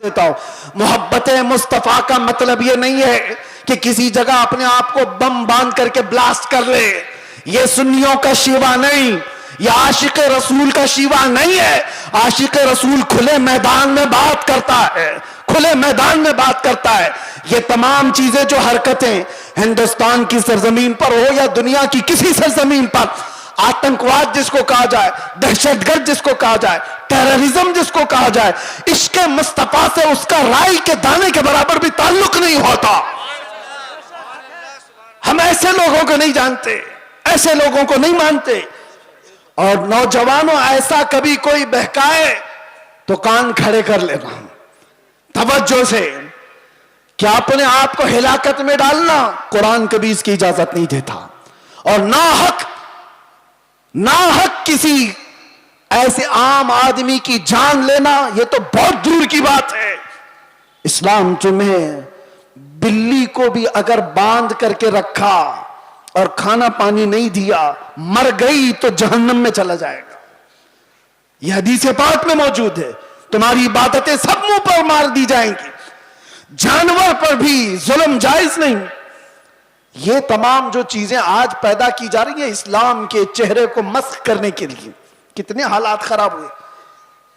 देता हूं। मोहब्बत मुस्तफा का मतलब यह नहीं है कि किसी जगह अपने आप को बम बांध करके ब्लास्ट कर ले। यह सुन्नियों का शिवा नहीं, यह आशिक रसूल का शिवा नहीं है। आशिक रसूल खुले मैदान में बात करता है, खुले मैदान में बात करता है। ये तमाम चीजें जो हरकतें हिंदुस्तान की सरजमीन पर हो या दुनिया की किसी सरजमीन पर, आतंकवाद जिसको कहा जाए, दहशतगर्द जिसको कहा जाए, टेररिज्म जिसको कहा जाए, इश्क़े मुस्तफा से उसका राई के दाने के बराबर भी ताल्लुक नहीं होता। हम ऐसे लोगों को नहीं जानते, ऐसे लोगों को नहीं मानते। और नौजवानों, ऐसा कभी कोई बहकाए तो कान खड़े कर लेना तवज्जो से। क्या अपने आप को हिलाकत में डालना, कुरान कभी इसकी इजाजत नहीं देता। और नाहक किसी ऐसे आम आदमी की जान लेना, यह तो बहुत दूर की बात है। इस्लाम तुम्हें बिल्ली को भी अगर बांध करके रखा और खाना पानी नहीं दिया, मर गई तो जहन्नम में चला जाएगा। यह हदीस पाक में मौजूद है। तुम्हारी इबादतें सब मुंह पर मार दी जाएंगी, जानवर पर भी जुल्म जायज नहीं। ये तमाम जो चीजें आज पैदा की जा रही है इस्लाम के चेहरे को मस्ख करने के लिए, कितने हालात खराब हुए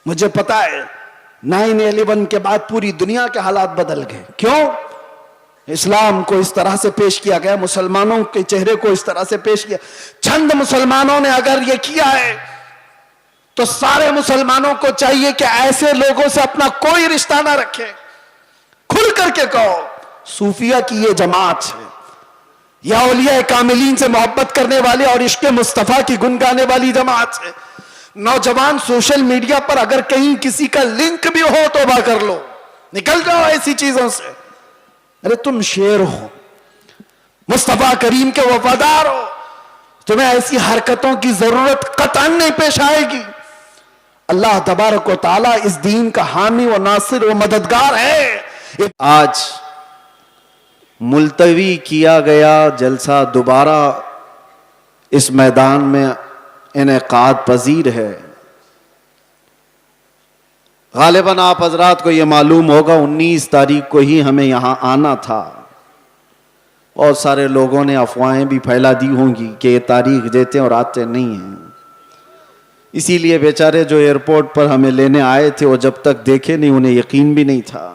मुझे पता है। 9/11 के बाद पूरी दुनिया के हालात बदल गए। क्यों? इस्लाम को इस तरह से पेश किया गया, मुसलमानों के चेहरे को इस तरह से पेश किया। चंद मुसलमानों ने अगर यह किया है तो सारे मुसलमानों को चाहिए कि ऐसे लोगों से अपना कोई रिश्ता ना रखे। खुल करके कहो, सूफिया की ये जमात है या औलिया कामिलीन से मोहब्बत करने वाले और इश्क़े मुस्तफा की गुन गाने वाली जमात है। नौजवान, सोशल मीडिया पर अगर कहीं किसी का लिंक भी हो तौबा कर लो, निकल जाओ ऐसी चीजों से। अरे तुम शेर हो, मुस्तफा करीम के वफादार हो, तुम्हें ऐसी हरकतों की जरूरत कतई नहीं पेश आएगी। अल्लाह तबारक व तआला इस दीन का हामी व नासिर व मददगार है। आज मुलतवी किया गया जलसा दोबारा इस मैदान में इनेकाद पजीर है। गालिबन आप हजरात को यह मालूम होगा 19 तारीख को ही हमें यहां आना था। और सारे लोगों ने अफवाहें भी फैला दी होंगी कि ये तारीख देते और आते नहीं हैं। इसीलिए बेचारे जो एयरपोर्ट पर हमें लेने आए थे वो जब तक देखे नहीं उन्हें यकीन भी नहीं था।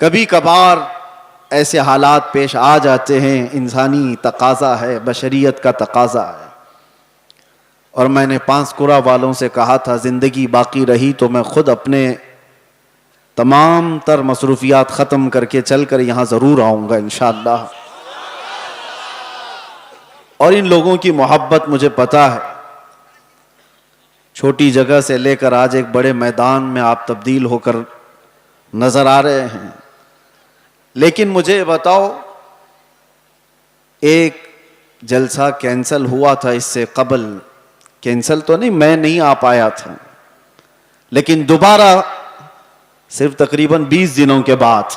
कभी कभार ऐसे हालात पेश आ जाते हैं, इंसानी तकाजा है, बशरियत का तकाजा है। और मैंने पांसकुरा वालों से कहा था जिंदगी बाकी रही तो मैं खुद अपने तमाम तर मसरूफियात ख़त्म करके चलकर यहाँ ज़रूर आऊँगा इंशाअल्लाह। और इन लोगों की मोहब्बत मुझे पता है। छोटी जगह से लेकर आज एक बड़े मैदान में आप तब्दील होकर नज़र आ रहे हैं। लेकिन मुझे बताओ, एक जलसा कैंसिल हुआ था इससे कबल, कैंसिल तो नहीं, मैं नहीं आ पाया था, लेकिन दोबारा सिर्फ तकरीबन 20 दिनों के बाद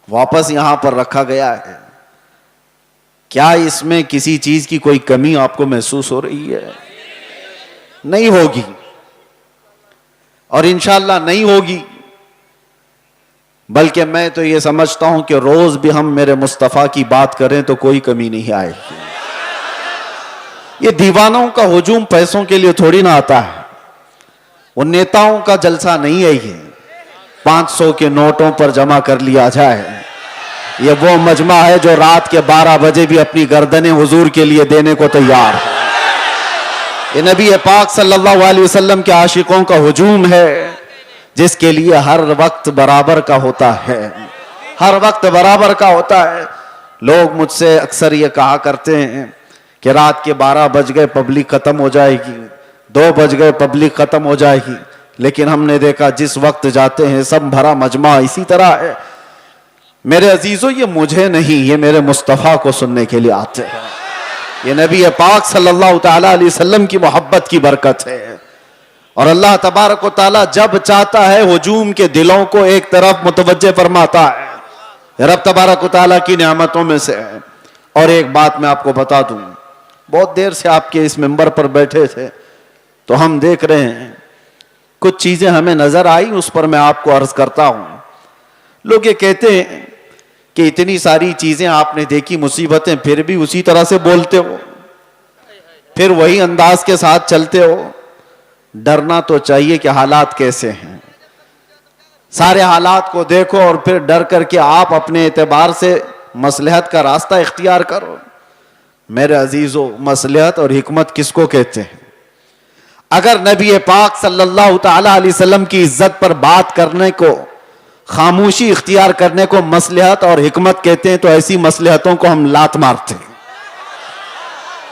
वापस यहां पर रखा गया है। क्या इसमें किसी चीज की कोई कमी आपको महसूस हो रही है? नहीं होगी और इंशाअल्लाह नहीं होगी। बल्कि मैं तो ये समझता हूं कि रोज भी हम मेरे मुस्तफा की बात करें तो कोई कमी नहीं आएगी। ये दीवानों का हुजूम पैसों के लिए थोड़ी ना आता है। वो नेताओं का जलसा नहीं है। ये 500 के नोटों पर जमा कर लिया जाए। ये वो मजमा है जो रात के 12 बजे भी अपनी गर्दनें हुजूर के लिए देने को तैयार है। ये नबी पाक सल्लल्लाहु अलैहि वसल्लम के आशिकों का हुजूम है, जिसके लिए हर वक्त बराबर का होता है, हर वक्त बराबर का होता है। लोग मुझसे अक्सर ये कहा करते हैं कि रात के 12 बज गए पब्लिक खत्म हो जाएगी, 2 बज गए पब्लिक खत्म हो जाएगी। लेकिन हमने देखा जिस वक्त जाते हैं सब भरा मजमा इसी तरह है। मेरे अजीजों, ये मुझे नहीं, ये मेरे मुस्तफ़ा को सुनने के लिए आते हैं। ये नबी पाक सल्लल्लाहु तआला अलैहि वसल्लम की मोहब्बत की बरकत है। और अल्लाह तबारक व तआला जब चाहता है हुजूम के दिलों को एक तरफ मुतवज्जे फरमाता है। रब तबारक व तआला की नेमतों में से है। और एक बात मैं आपको बता दूं, बहुत देर से आपके इस मिंबर पर बैठे थे तो हम देख रहे हैं कुछ चीजें हमें नजर आई, उस पर मैं आपको अर्ज करता हूं। लोग ये कहते हैं कि इतनी सारी चीजें आपने देखी, मुसीबतें, फिर भी उसी तरह से बोलते हो, फिर वही अंदाज के साथ चलते हो। डरना तो चाहिए कि हालात कैसे हैं, सारे हालात को देखो और फिर डर करके आप अपने एतबार से मसलहत का रास्ता इख्तियार करो। मेरे अजीजों, मसलहत और हिकमत किसको कहते हैं? अगर नबी पाक सल्लल्लाहु ताला अलैहि वसल्लम की इज्जत पर बात करने को, खामोशी इख्तियार करने को मसलहत और हिकमत कहते हैं, तो ऐसी मसलहतों को हम लात मारते हैं।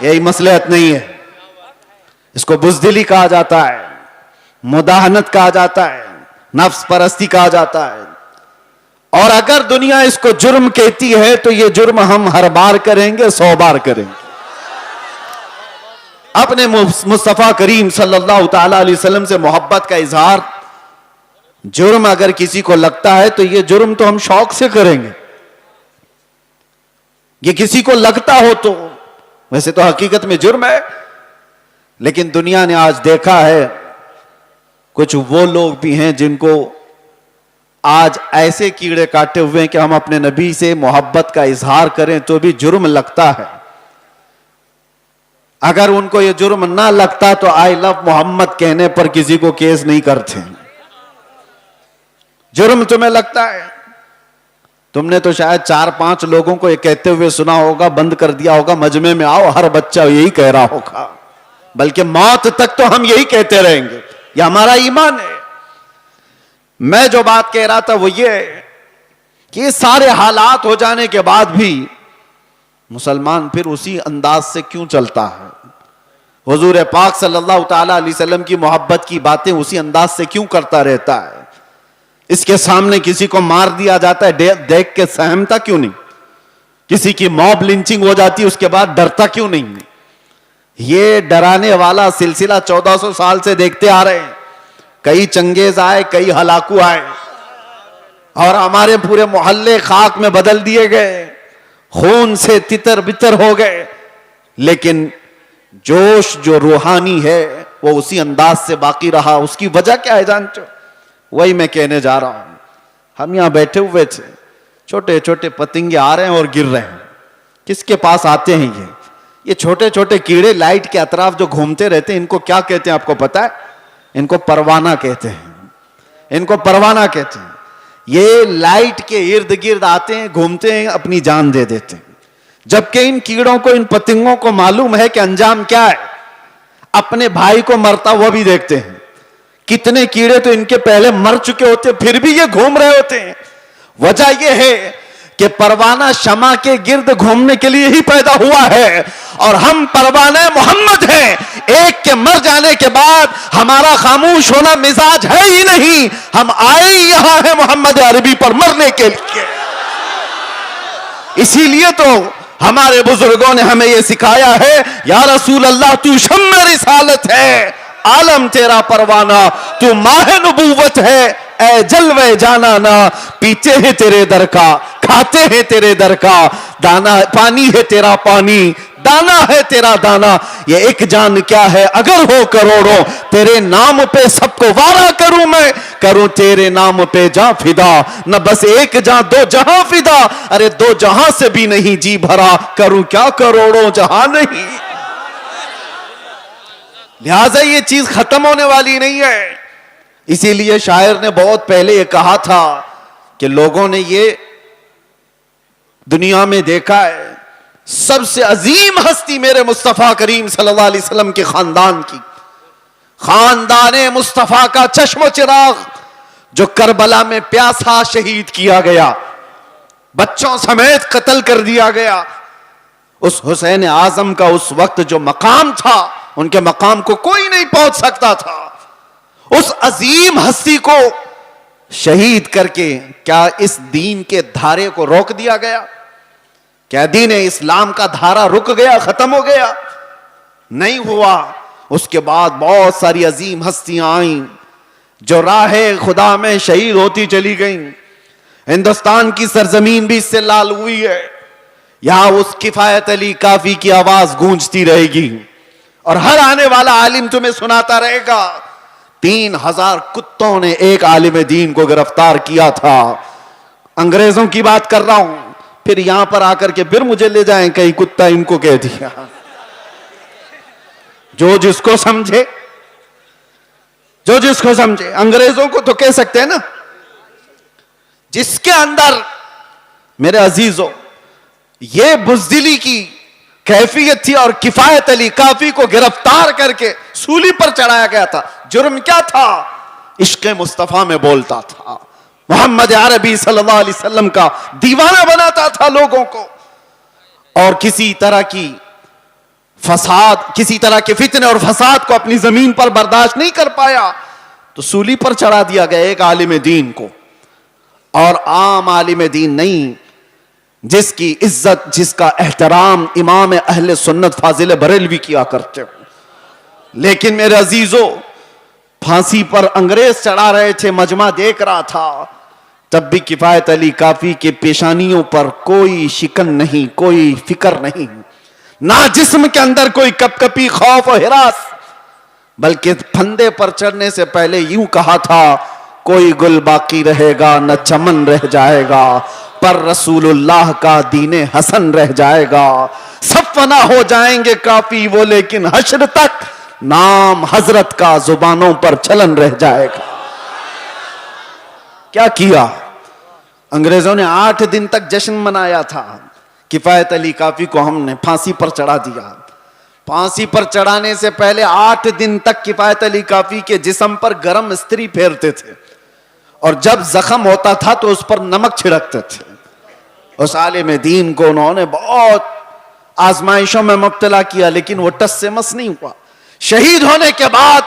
यही मसलहत नहीं है, इसको बुज़दिली कहा जाता है, मुदाहनत कहा जाता है, नफ्स परस्ती कहा जाता है। और अगर दुनिया इसको जुर्म कहती है तो यह जुर्म हम हर बार करेंगे, 100 बार करेंगे। अपने मुस्तफा करीम सल्लल्लाहु ताला अलैहि वसल्लम से मोहब्बत का इजहार जुर्म अगर किसी को लगता है तो यह जुर्म तो हम शौक से करेंगे। ये किसी को लगता हो तो, वैसे तो हकीकत में जुर्म है। लेकिन दुनिया ने आज देखा है, कुछ वो लोग भी हैं जिनको आज ऐसे कीड़े काटे हुए हैं कि हम अपने नबी से मोहब्बत का इजहार करें तो भी जुर्म लगता है। अगर उनको ये जुर्म ना लगता तो आई लव मोहम्मद कहने पर किसी को केस नहीं करते। जुर्म तुम्हें लगता है। तुमने तो शायद 4-5 लोगों को ये कहते हुए सुना होगा, बंद कर दिया होगा, मजमे में आओ, हर बच्चा यही कह रहा होगा, बल्कि मौत तक तो हम यही कहते रहेंगे। यह हमारा ईमान है। मैं जो बात कह रहा था वो ये कि सारे हालात हो जाने के बाद भी मुसलमान फिर उसी अंदाज से क्यों चलता है? हुजूर पाक सल्लल्लाहु ताला अलैहि वसल्लम की मोहब्बत की बातें उसी अंदाज से क्यों करता रहता है? इसके सामने किसी को मार दिया जाता है, देख के सहमता क्यों नहीं? किसी की मॉब लिंचिंग हो जाती है, उसके बाद डरता क्यों नहीं? ये डराने वाला सिलसिला 1400 साल से देखते आ रहे हैं। कई चंगेज आए, कई हलाकू आए और हमारे पूरे मोहल्ले खाक में बदल दिए गए, खून से तितर बितर हो गए। लेकिन जोश जो रूहानी है वो उसी अंदाज से बाकी रहा। उसकी वजह क्या है जानते हो? वही मैं कहने जा रहा हूं। हम यहां बैठे हुए थे, छोटे छोटे पतंगे आ रहे हैं और गिर रहे हैं। किसके पास आते हैं ये छोटे छोटे कीड़े लाइट के अतराफ जो घूमते रहते हैं, इनको क्या कहते हैं आपको पता है? इनको परवाना कहते हैं। इनको परवाना कहते हैं। ये लाइट के इर्द गिर्द आते हैं, घूमते हैं, अपनी जान दे देते हैं। जबकि इन कीड़ों को, इन पतंगों को मालूम है कि अंजाम क्या है। अपने भाई को मरता वो भी देखते हैं। कितने कीड़े तो इनके पहले मर चुके होते, फिर भी ये घूम रहे होते हैं। वजह यह है कि परवाना शमा के गिर्द घूमने के लिए ही पैदा हुआ है और हम परवाने मोहम्मद हैं। एक के मर जाने के बाद हमारा खामोश होना मिजाज है ही नहीं। हम आए यहां है मोहम्मद अरबी पर मरने के लिए। इसीलिए तो हमारे बुजुर्गों ने हमें यह सिखाया है, या रसूल अल्लाह तू शम्मे रिसालत है, आलम तेरा परवाना, तू माह नबूवत है, ए जलवे जाना ना, पीते हैं तेरे दर का, खाते हैं तेरे दर का, दाना पानी है तेरा पानी, दाना है तेरा दाना। ये एक जान क्या है अगर हो करोड़ों, तेरे नाम पे सबको वारा करूं मैं, करूं तेरे नाम पे जा फिदा, न बस एक जा दो जहां फिदा, अरे 2 जहां से भी नहीं जी भरा, करूं क्या करोड़ों जहां नहीं। लिहाजा ये चीज खत्म होने वाली नहीं है। इसीलिए शायर ने बहुत पहले ये कहा था कि लोगों ने ये दुनिया में देखा है, सबसे अजीम हस्ती मेरे मुस्तफा करीम सल्लल्लाहु अलैहि वसल्लम के खानदान की, खानदाने मुस्तफा का चश्मो चिराग, जो करबला में प्यासा शहीद किया गया, बच्चों समेत कत्ल कर दिया गया। उस हुसैन आजम का उस वक्त जो मकाम था, उनके मकाम को कोई नहीं पहुंच सकता था। उस अजीम हस्ती को शहीद करके क्या इस दीन के धारे को रोक दिया गया? क्या दीन इस्लाम का धारा रुक गया, खत्म हो गया? नहीं हुआ। उसके बाद बहुत सारी अजीम हस्तियां आईं जो राहे खुदा में शहीद होती चली गईं। हिंदुस्तान की सरजमीन भी इससे लाल हुई है। यहां उस किफायत अली काफी की आवाज गूंजती रहेगी और हर आने वाला आलिम तुम्हें सुनाता रहेगा 3,000 कुत्तों ने एक आलिम दीन को गिरफ्तार किया था। अंग्रेजों की बात कर रहा हूं, फिर यहां पर आकर के फिर मुझे ले जाएं कहीं कुत्ता इनको कह दिया। जो जिसको समझे, जो जिसको समझे। अंग्रेजों को तो कह सकते हैं ना, जिसके अंदर मेरे अजीजों ये बुज़दिली की कैफियत थी और किफायत अली काफी को गिरफ्तार करके सूली पर चढ़ाया गया था। जुर्म क्या था? इश्क मुस्तफा में बोलता था, मोहम्मद अरबी सल्लल्लाहु अलैहि वसल्लम का दीवाना बनाता था लोगों को, और किसी तरह की फसाद, किसी तरह के फितने और फसाद को अपनी जमीन पर बर्दाश्त नहीं कर पाया, तो सूली पर चढ़ा दिया गया एक आलिम दीन को। और आम आलिम दीन नहीं, जिसकी इज्जत, जिसका एहतराम इमाम अहले सुन्नत फाजिल बरेलवी किया करते हो। लेकिन मेरे अजीजों, फांसी पर अंग्रेज चढ़ा रहे थे, मजमा देख रहा था, तब भी किफायत अली काफी के पेशानियों पर कोई शिकन नहीं, कोई फिक्र नहीं, ना जिस्म के अंदर कोई कपकपी, खौफ और हिरास, बल्कि फंदे पर चढ़ने से पहले यूं कहा था, कोई गुल बाकी रहेगा न चमन रह जाएगा, पर रसूलुल्लाह का दीने हसन रह जाएगा। सब फना हो जाएंगे काफी वो, लेकिन हश्र तक नाम हजरत का जुबानों पर चलन रह जाएगा। क्या किया अंग्रेजों ने? 8 दिन तक जश्न मनाया था। किफायत अली काफी को हमने फांसी पर चढ़ा दिया। फांसी पर चढ़ाने से पहले 8 दिन तक किफायत अली काफी के जिस्म पर गरम इस्त्री फेरते थे, और जब जख्म होता था तो उस पर नमक छिड़कते थे। उस आलिम दीन को उन्होंने बहुत आजमाइशों में मुब्तला किया, लेकिन वो टस से मस नहीं हुआ। शहीद होने के बाद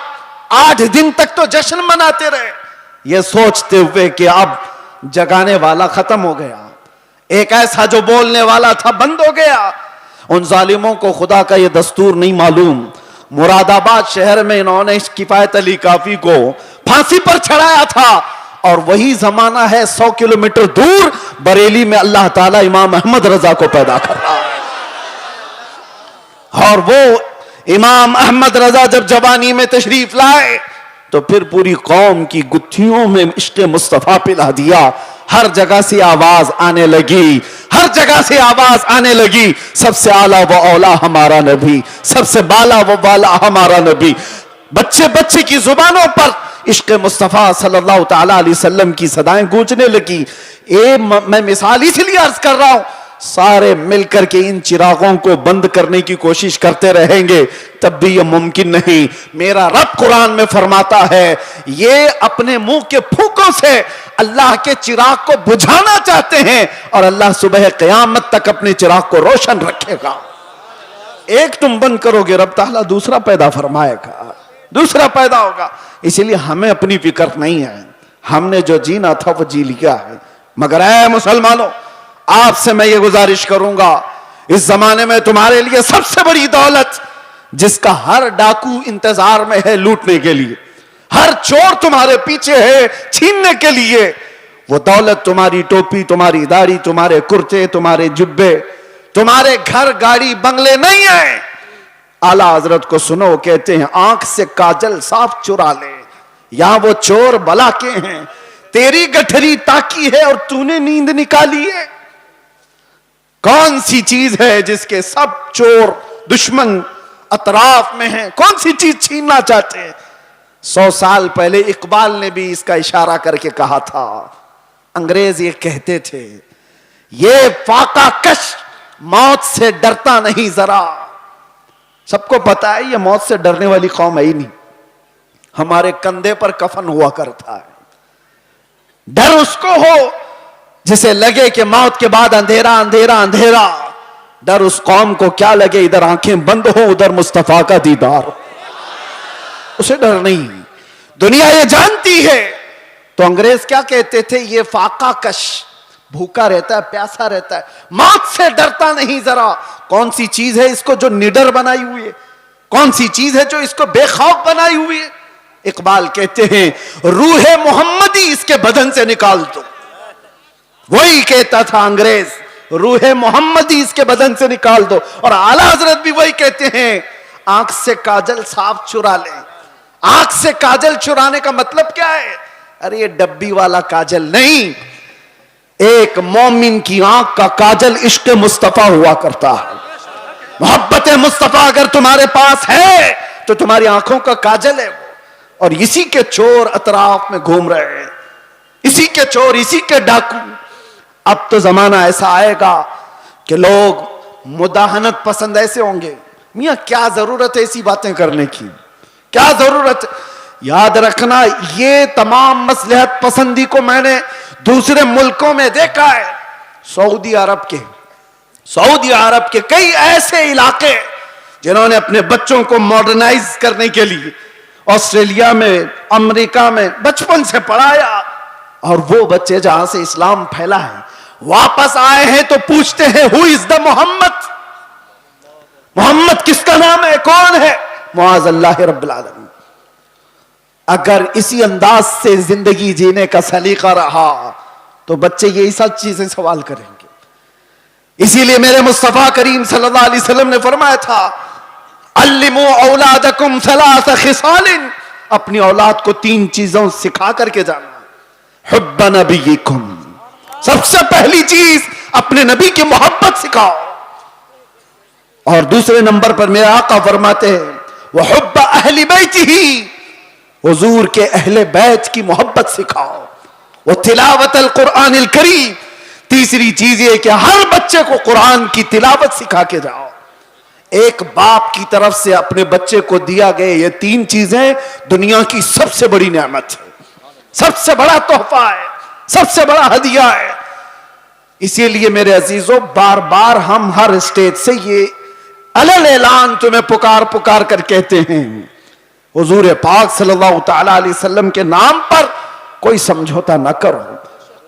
8 दिन तक तो जश्न मनाते रहे, ये सोचते हुए कि अब जगाने वाला खत्म हो गया, एक ऐसा जो बोलने वाला था बंद हो गया। उन जालिमों को खुदा का ये दस्तूर नहीं मालूम, मुरादाबाद शहर में इन्होंने किफायत अली काफी को फांसी पर चढ़ाया था, और वही जमाना है 100 किलोमीटर दूर बरेली में अल्लाह ताला इमाम अहमद रजा को पैदा कर रहा है। और वो इमाम अहमद रजा जब जवानी में तशरीफ लाए तो फिर पूरी कौम की गुत्थियों में इश्क मुस्तफा पिला दिया। हर जगह से आवाज आने लगी, हर जगह से आवाज आने लगी, सबसे आला वो औला हमारा नबी, सबसे बाला वो बाला हमारा नबी। बच्चे बच्चे की जुबानों पर इश्क मुस्तफा सल्लल्लाहु ताला अलैहि वसल्लम की सदाएं गूंजने लगी। मैं मिसाल इसलिए अर्ज कर रहा हूं, सारे मिलकर के इन चिरागों को बंद करने की कोशिश करते रहेंगे तब भी यह मुमकिन नहीं। मेरा रब कुरान में फरमाता है, ये अपने मुंह के फूकों से अल्लाह के चिराग को बुझाना चाहते हैं, और अल्लाह सुबह क़यामत तक अपने चिराग को रोशन रखेगा। एक तुम बंद करोगे, रब ताला दूसरा पैदा फरमाएगा, दूसरा पैदा होगा। इसलिए हमें अपनी फिक्र नहीं है, हमने जो जीना था वो जी लिया है। मगर ऐ मुसलमानों, आपसे मैं ये गुजारिश करूंगा, इस जमाने में तुम्हारे लिए सबसे बड़ी दौलत, जिसका हर डाकू इंतजार में है लूटने के लिए, हर चोर तुम्हारे पीछे है छीनने के लिए, वो दौलत तुम्हारी टोपी, तुम्हारी दाढ़ी, तुम्हारे कुर्ते, तुम्हारे जुब्बे, तुम्हारे घर गाड़ी बंगले नहीं है। आला हजरत को सुनो, कहते हैं आंख से काजल साफ चुरा ले, यहां वो चोर भला के हैं, तेरी गठरी ताकी है और तूने नींद निकाली है। कौन सी चीज है जिसके सब चोर दुश्मन अतराफ में हैं? कौन सी चीज छीनना चाहते हैं? 100 साल पहले इकबाल ने भी इसका इशारा करके कहा था। अंग्रेज ये कहते थे, ये फाका कश मौत से डरता नहीं जरा। सबको पता है ये मौत से डरने वाली कौम है ही नहीं। हमारे कंधे पर कफन हुआ करता है। डर उसको हो जिसे लगे कि मौत के बाद अंधेरा अंधेरा अंधेरा। डर उस कौम को क्या लगे, इधर आंखें बंद हो उधर मुस्तफा का दीदार हो, उसे डर नहीं। दुनिया ये जानती है। तो अंग्रेज क्या कहते थे, ये फाका कश, भूखा रहता है, प्यासा रहता है, मौत से डरता नहीं जरा। कौन सी चीज है इसको जो निडर बनाई हुई है? कौन सी चीज है जो इसको बेखौफ बनाई हुई है? इकबाल कहते हैं, रूहे मोहम्मदी इसके बदन से निकाल दो। वही कहता था अंग्रेज, रूहे मोहम्मदी इसके बदन से निकाल दो। और आला हजरत भी वही कहते हैं, आंख से काजल साफ चुरा ले। आंख से काजल चुराने का मतलब क्या है? अरे ये डब्बी वाला काजल नहीं, एक मोमिन की आंख का काजल इश्क मुस्तफा हुआ करता है। मोहब्बत मुस्तफा अगर तुम्हारे पास है तो तुम्हारी आंखों का काजल है वो। और इसी के चोर अतराफ में घूम रहे हैं, इसी के चोर, इसी के डाकू। अब तो जमाना ऐसा आएगा कि लोग मुदाहनत पसंद ऐसे होंगे। मियां क्या जरूरत है ऐसी बातें करने की, क्या जरूरत है? याद रखना, ये तमाम मसलहत पसंदी को मैंने दूसरे मुल्कों में देखा है। सऊदी अरब के कई ऐसे इलाके जिन्होंने अपने बच्चों को मॉडर्नाइज करने के लिए ऑस्ट्रेलिया में, अमेरिका में बचपन से पढ़ाया, और वो बच्चे जहां से इस्लाम फैला है वापस आए हैं तो पूछते हैं who is the Mohammed? Mohammed किसका नाम है, कौन है? मुआज़ अल्लाह रब्बिल आलमीन। अगर इसी अंदाज से जिंदगी जीने का सलीका रहा तो बच्चे यही सब चीजें सवाल करेंगे। इसीलिए मेरे मुस्तफा करीम सल्लल्लाहु अलैहि वसल्लम ने फरमाया था, अल्लिमू औलादकुम सलास खिसालिन, अपनी औलाद को 3 चीजों सिखा करके जाना। हुब्ब नबीकुम, सबसे पहली चीज अपने नबी की मोहब्बत सिखाओ। और दूसरे नंबर पर मेरे आका फरमाते हैं वह हुब्ब अहली बैतिही, हुजूर के अहले बैत की मोहब्बत सिखाओ। वह तिलावत अल कुरान अल करीम, तीसरी चीज ये कि हर बच्चे को कुरान की तिलावत सिखा के जाओ। एक बाप की तरफ से अपने बच्चे को दिया गए ये 3 चीजें दुनिया की सबसे बड़ी नेमत है, सबसे बड़ा तोहफा है, सबसे बड़ा हदिया है। इसीलिए मेरे अजीजों, बार बार हम हर स्टेज से ये अलल ऐलान तुम्हें पुकार पुकार कर कहते हैं, हुजूर पाक सल्लल्लाहु ताला अलैहि वसल्लम के नाम पर कोई समझौता ना करो,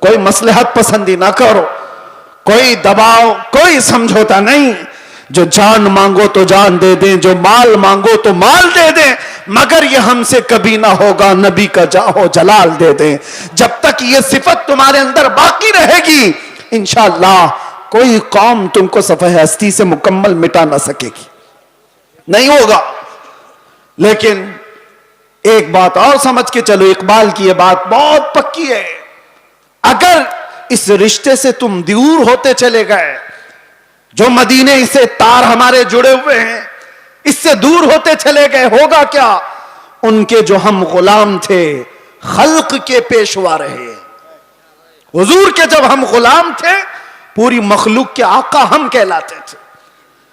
कोई मसलहत पसंदी ना करो, कोई दबाव, कोई समझौता नहीं। जो जान मांगो तो जान दे दें, जो माल मांगो तो माल दे दें, मगर ये हमसे कभी ना होगा नबी का जाहो जलाल दे दें। जब तक ये सिफत तुम्हारे अंदर बाकी रहेगी, इंशाअल्लाह कोई कौम तुमको सफ़ह हस्ती से मुकम्मल मिटा ना सकेगी, नहीं होगा। लेकिन एक बात और समझ के चलो, इकबाल की यह बात बहुत पक्की है, अगर इस रिश्ते से तुम दूर होते चले गए, जो मदीने से तार हमारे जुड़े हुए हैं इससे दूर होते चले गए, होगा क्या? उनके जो हम गुलाम थे खल्क के पेशवा रहे। हुजूर के जब हम गुलाम थे पूरी मखलूक के आका हम कहलाते थे,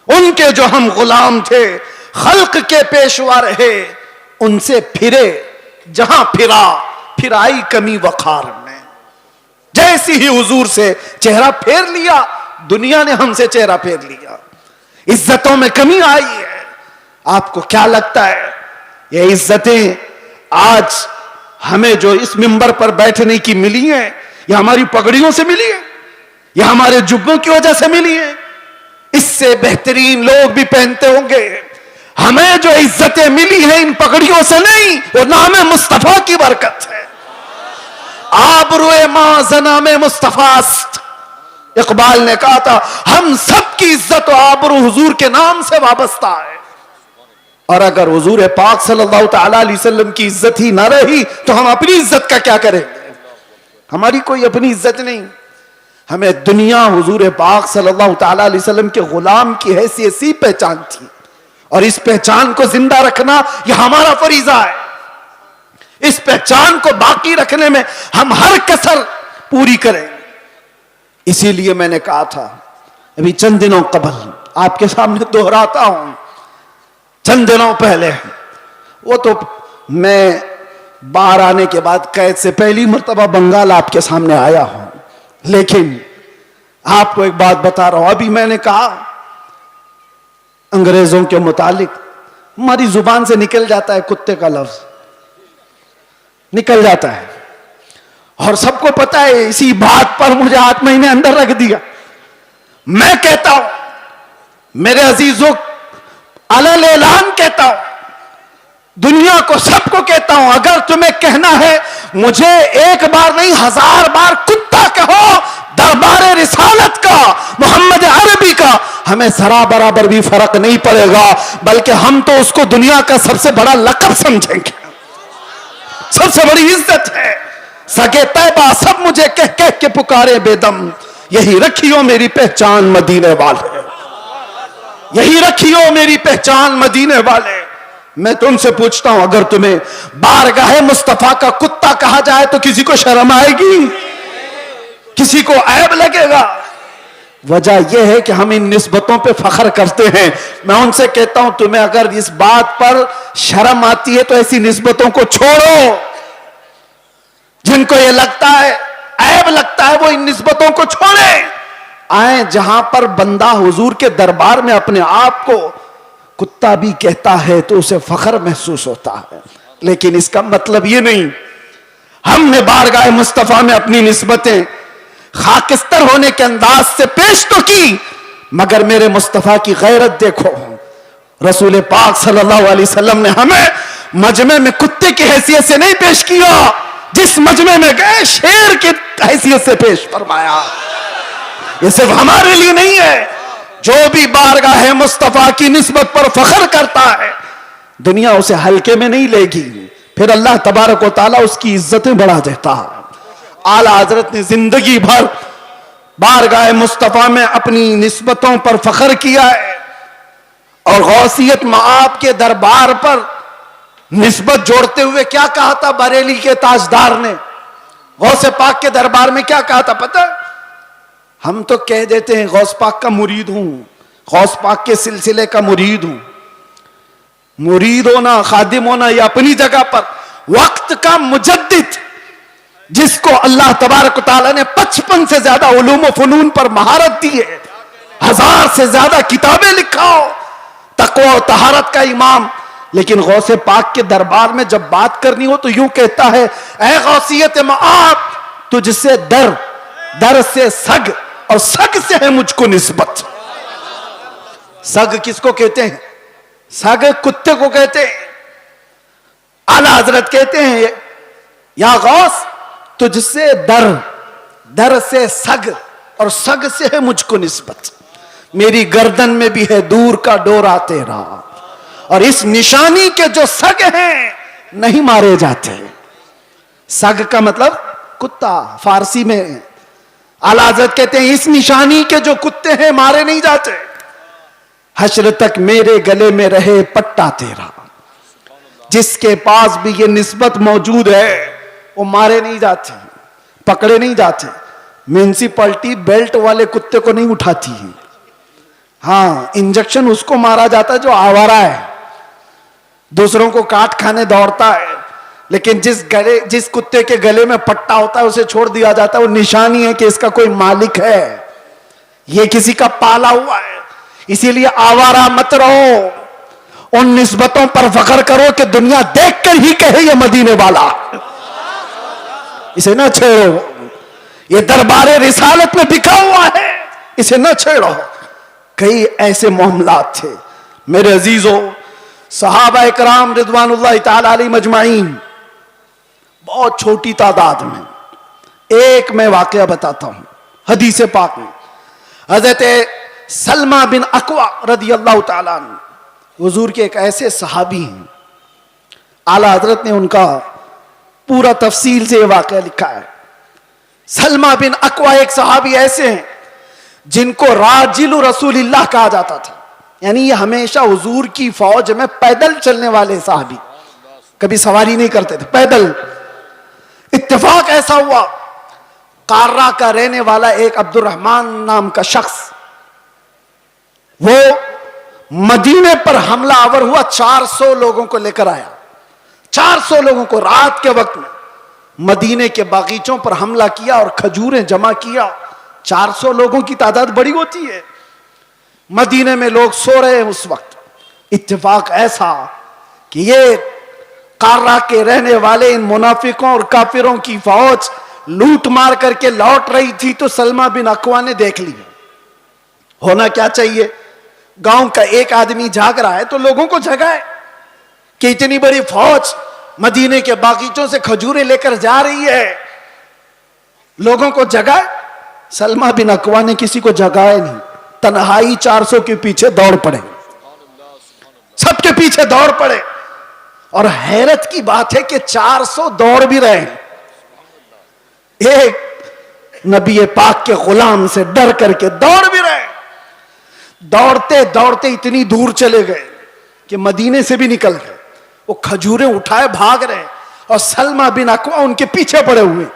उनके जो हम गुलाम थे खल्क के पेशवा रहे। उनसे फिरे जहां फिरा, फिर आई कमी वखार में। जैसी ही हुजूर से चेहरा फेर लिया, दुनिया ने हमसे चेहरा फेर लिया, इज्जतों में कमी आई है। आपको क्या लगता है ये इज्जतें आज हमें जो इस मिंबर पर बैठने की मिली है, यह हमारी पगड़ियों से मिली है, यह हमारे जुब्बों की वजह से मिली है? इससे बेहतरीन लोग भी पहनते होंगे। हमें जो इज्जतें मिली हैं इन पगड़ियों से नहीं, वो नाम मुस्तफा की बरकत है। आबरूए मां ज़नामे मुस्तफास्त, इकबाल ने कहा था हम सब की इज्जत और आबरू हुजूर के नाम से वाबस्ता है। और अगर हुजूर पाक सल्लल्लाहु ताला अलैहि वसल्लम की इज्जत ही ना रही तो हम अपनी इज्जत का क्या करेंगे? हमारी कोई अपनी इज्जत नहीं। हमें दुनिया हुजूर पाक सल्लल्लाहु ताला अलैहि वसल्लम के गुलाम की हैसियत सी पहचान थी, और इस पहचान को जिंदा रखना यह हमारा फरीजा है। इस पहचान को बाकी रखने में हम हर कसर पूरी करें। इसीलिए मैंने कहा था अभी चंद दिनों कबल, आपके सामने दोहराता हूं, चंद दिनों पहले, वो तो मैं बाहर आने के बाद कैद से पहली मर्तबा बंगाल आपके सामने आया हूं, लेकिन आपको एक बात बता रहा हूं। अभी मैंने कहा अंग्रेजों के मुतालिक, हमारी जुबान से निकल जाता है कुत्ते का लफ्ज, निकल जाता है, और सबको पता है। इसी बात पर मुझे 8 महीने अंदर रख दिया। मैं कहता हूं मेरे अजीजों, अलल ऐलान कहता हूं, दुनिया को, सबको कहता हूं, अगर तुम्हें कहना है मुझे एक बार नहीं 1000 बार कुत्ता कहो, दरबार रिसालत का, मोहम्मद अरबी का, हमें जरा बराबर भी फर्क नहीं पड़ेगा, बल्कि हम तो उसको दुनिया का सबसे बड़ा लक़ब समझेंगे। सबसे बड़ी इज्जत है। सगे तैबा सब मुझे कह कह के पुकारे बेदम, यही रखियो मेरी पहचान मदीने वाले, यही रखियो मेरी पहचान मदीने वाले। मैं तुमसे पूछता हूं, अगर तुम्हें बारगाह मुस्तफा का कुत्ता कहा जाए तो किसी को शर्म आएगी? किसी को ऐब लगेगा? वजह यह है कि हम इन निस्बतों पे फख्र करते हैं। मैं उनसे कहता हूं, तुम्हें अगर इस बात पर शर्म आती है तो ऐसी निस्बतों को छोड़ो। जिनको ये लगता है, ऐब लगता है, वो इन निस्बतों को छोड़े। आए जहां पर बंदा हुजूर के दरबार में अपने आप को कुत्ता भी कहता है तो उसे फख्र महसूस होता है। लेकिन इसका मतलब ये नहीं, हमने बारगाह मुस्तफा में अपनी निस्बतें खाकिस्तर होने के अंदाज से पेश तो की, मगर मेरे मुस्तफा की गैरत देखो। रसूल पाक सल्लल्लाहु अलैहि वसल्लम ने हमें मजमे में कुत्ते की हैसियत से नहीं पेश किया, जिस मजमे में गए शेर की हैसियत से पेश फरमाया। ये सिर्फ हमारे लिए नहीं है, जो भी बारगाह मुस्तफा की निस्बत पर फख्र करता है दुनिया उसे हल्के में नहीं लेगी, फिर अल्लाह तबारक व तआला उसकी इज्जतें बढ़ा देता है। आला हजरत ने जिंदगी भर बारगाह मुस्तफा में अपनी निस्बतों पर फख्र किया है, और गौसियत मआब के दरबार पर निस्बत जोड़ते हुए क्या कहा था बरेली के ताजदार ने? गौसे पाक के दरबार में क्या कहा था पता? हम तो कह देते हैं गौस पाक का मुरीद हूं, गौस पाक के सिलसिले का मुरीद हूं। मुरीद होना, खादिम होना, यह अपनी जगह पर। वक्त का मुजद्दिद, जिसको अल्लाह तबारक तआला ने 55 से ज्यादा उलूम व फनून पर महारत दी है, 1000 से ज्यादा किताबें लिखाओ, तकवा और तहारत का इमाम। लेकिन गौसे पाक के दरबार में जब बात करनी हो तो यूं कहता है, ऐ गौसियत मआब, तुझसे दर, दर से सग, और सग से है मुझको निस्बत। सग किसको कहते हैं? सग कुत्ते को कहते हैं। आला हजरत कहते हैं, या गौस तुझसे दर, दर से सग, और सग से है मुझको निस्बत। मेरी गर्दन में भी है दूर का डोरा तेरा, और इस निशानी के जो सग हैं नहीं मारे जाते। सग का मतलब कुत्ता फारसी में। आला हज़रत कहते हैं इस निशानी के जो कुत्ते हैं मारे नहीं जाते। हश्र तक मेरे गले में रहे पट्टा तेरा, जिसके पास भी ये निस्बत मौजूद है वो मारे नहीं जाते, पकड़े नहीं जाते। म्यूनिसिपैलिटी बेल्ट वाले कुत्ते को नहीं उठाती है। हाँ, इंजेक्शन उसको मारा जाता है जो आवारा है, दूसरों को काट खाने दौड़ता है। लेकिन जिस कुत्ते के गले में पट्टा होता है उसे छोड़ दिया जाता है। वो निशानी है कि इसका कोई मालिक है, ये किसी का पाला हुआ है। इसीलिए आवारा मत रहो, उन निस्बतों पर फख्र करो कि दुनिया देखकर ही कहे ये मदीने वाला। इसे ना छेड़ो, ये दरबारे रिसालत में बिका हुआ है, इसे ना छेड़ो। कई ऐसे मामलात थे मेरे अजीजों, सहाबा इकराम रिदवानुल्लाह ताला अलैहिम मजमाइन, बहुत छोटी तादाद में। एक मैं वाकया बताता हूं हदीस पाक में। हजरत सलमा बिन अकवा रदियल्लाहु ताला अन्हु हुजूर के एक ऐसे सहाबी हैं, आला हजरत ने उनका पूरा तफसील से वाकया लिखा है। सलमा बिन अकवा एक सहाबी ऐसे हैं जिनको राजिलु रसूलिल्लाह कहा जाता था, यानी ये हमेशा हुजूर की फौज में पैदल चलने वाले साहबी, कभी सवारी नहीं करते थे, पैदल। इत्तेफाक ऐसा हुआ, कार्रा का रहने वाला एक अब्दुर्रहमान नाम का शख्स, वो मदीने पर हमला आवर हुआ, 400 लोगों को लेकर आया। 400 लोगों को रात के वक्त में मदीने के बागीचों पर हमला किया और खजूरें जमा किया। 400 लोगों की तादाद बड़ी होती है। मदीने में लोग सो रहे हैं उस वक्त। इत्तेफाक ऐसा कि ये कार्रा के रहने वाले इन मुनाफिकों और काफिरों की फौज लूट मार करके लौट रही थी तो सलमा बिन अकवा ने देख लिया। होना क्या चाहिए, गांव का एक आदमी जाग रहा है तो लोगों को जगाए कि इतनी बड़ी फौज मदीने के बागीचों से खजूरें लेकर जा रही है, लोगों को जगाए। सलमा बिन अकवा ने किसी को जगाया नहीं, तन्हाई 400 के पीछे दौड़ पड़े, सबके पीछे दौड़ पड़े। और हैरत की बात है कि 400 दौड़ भी रहे हैं। एक नबी पाक के गुलाम से डर करके दौड़ भी रहे। दौड़ते दौड़ते इतनी दूर चले गए कि मदीने से भी निकल गए। वो खजूरें उठाए भाग रहे और सलमा बिन अकवा उनके पीछे पड़े हुए।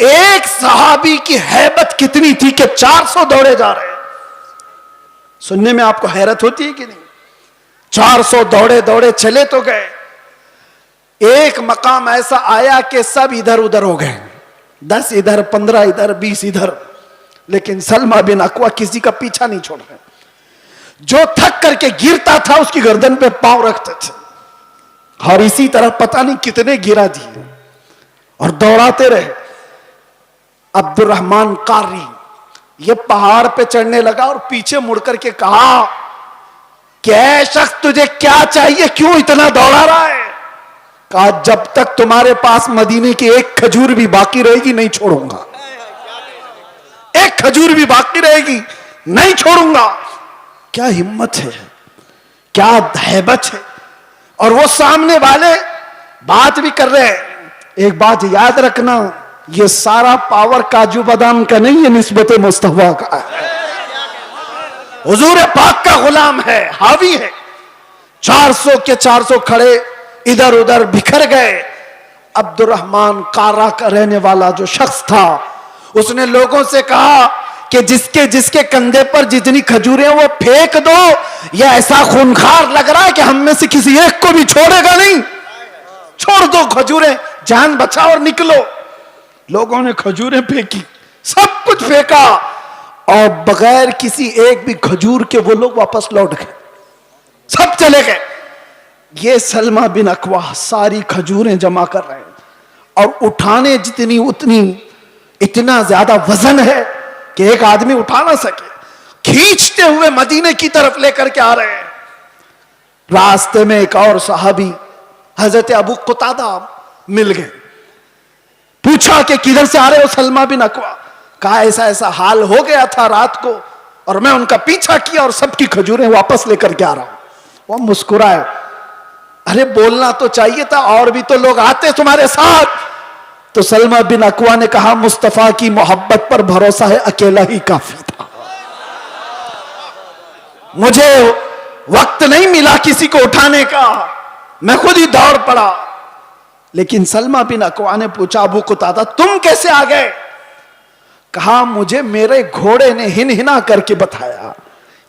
एक सहाबी की हैबत कितनी थी कि 400 दौड़े जा रहे हैं। सुनने में आपको हैरत होती है कि नहीं? 400 दौड़े दौड़े चले तो गए। एक मकाम ऐसा आया कि सब इधर उधर हो गए, 10 इधर, 15 इधर, 20 इधर, लेकिन सलमा बिन अकवा किसी का पीछा नहीं छोड़ रहे। जो थक करके गिरता था उसकी गर्दन पे पांव रखते थे और इसी तरह पता नहीं कितने गिरा दिए और दौड़ाते रहे। अब्दुर्रहमान कारी ये पहाड़ पे चढ़ने लगा और पीछे मुड़ करके कहा, क्या शख्स तुझे क्या चाहिए, क्यों इतना दौड़ा रहा है? कहा, जब तक तुम्हारे पास मदीने की एक खजूर भी बाकी रहेगी नहीं छोड़ूंगा। एक खजूर भी बाकी रहेगी नहीं छोड़ूंगा। क्या हिम्मत है, क्या हैबत है। और वो सामने वाले बात भी कर रहे हैं। एक बात याद रखना, ये सारा पावर काजू बादाम का नहीं है, निस्बत मुस्तफा का है। हुजूर पाक का गुलाम है, हावी है। 400 के 400 खड़े इधर उधर बिखर गए। अब्दुर्रहमान कारा का रहने वाला जो शख्स था उसने लोगों से कहा कि जिसके जिसके कंधे पर जितनी खजूरें वो फेंक दो, यह ऐसा खूंखार लग रहा है कि हम में से किसी एक को भी छोड़ेगा नहीं। छोड़ दो खजूरें, जान बचाओ और निकलो। लोगों ने खजूरें फेंकी, सब कुछ फेंका और बगैर किसी एक भी खजूर के वो लोग वापस लौट गए, सब चले गए। ये सलमा बिन अकवा सारी खजूरें जमा कर रहे हैं और उठाने जितनी उतनी, इतना ज्यादा वजन है कि एक आदमी उठा ना सके। खींचते हुए मदीने की तरफ लेकर के आ रहे हैं। रास्ते में एक और सहाबी हजरत अबू कुतादा मिल गए। पूछा कि किधर से आ रहे हो सलमा बिन अकवा? कहा, ऐसा ऐसा हाल हो गया था रात को और मैं उनका पीछा किया और सबकी खजूरें वापस लेकर के आ रहा हूं। वो मुस्कुराए, अरे बोलना तो चाहिए था, और भी तो लोग आते तुम्हारे साथ। तो सलमा बिन अकवा ने कहा, मुस्तफा की मोहब्बत पर भरोसा है, अकेला ही काफी था, मुझे वक्त नहीं मिला किसी को उठाने का, मैं खुद ही दौड़ पड़ा। लेकिन सलमा बिन अकवा ने पूछा, अबू कुतादा तुम कैसे आ गए? कहा, मुझे मेरे घोड़े ने हिनहिना करके बताया,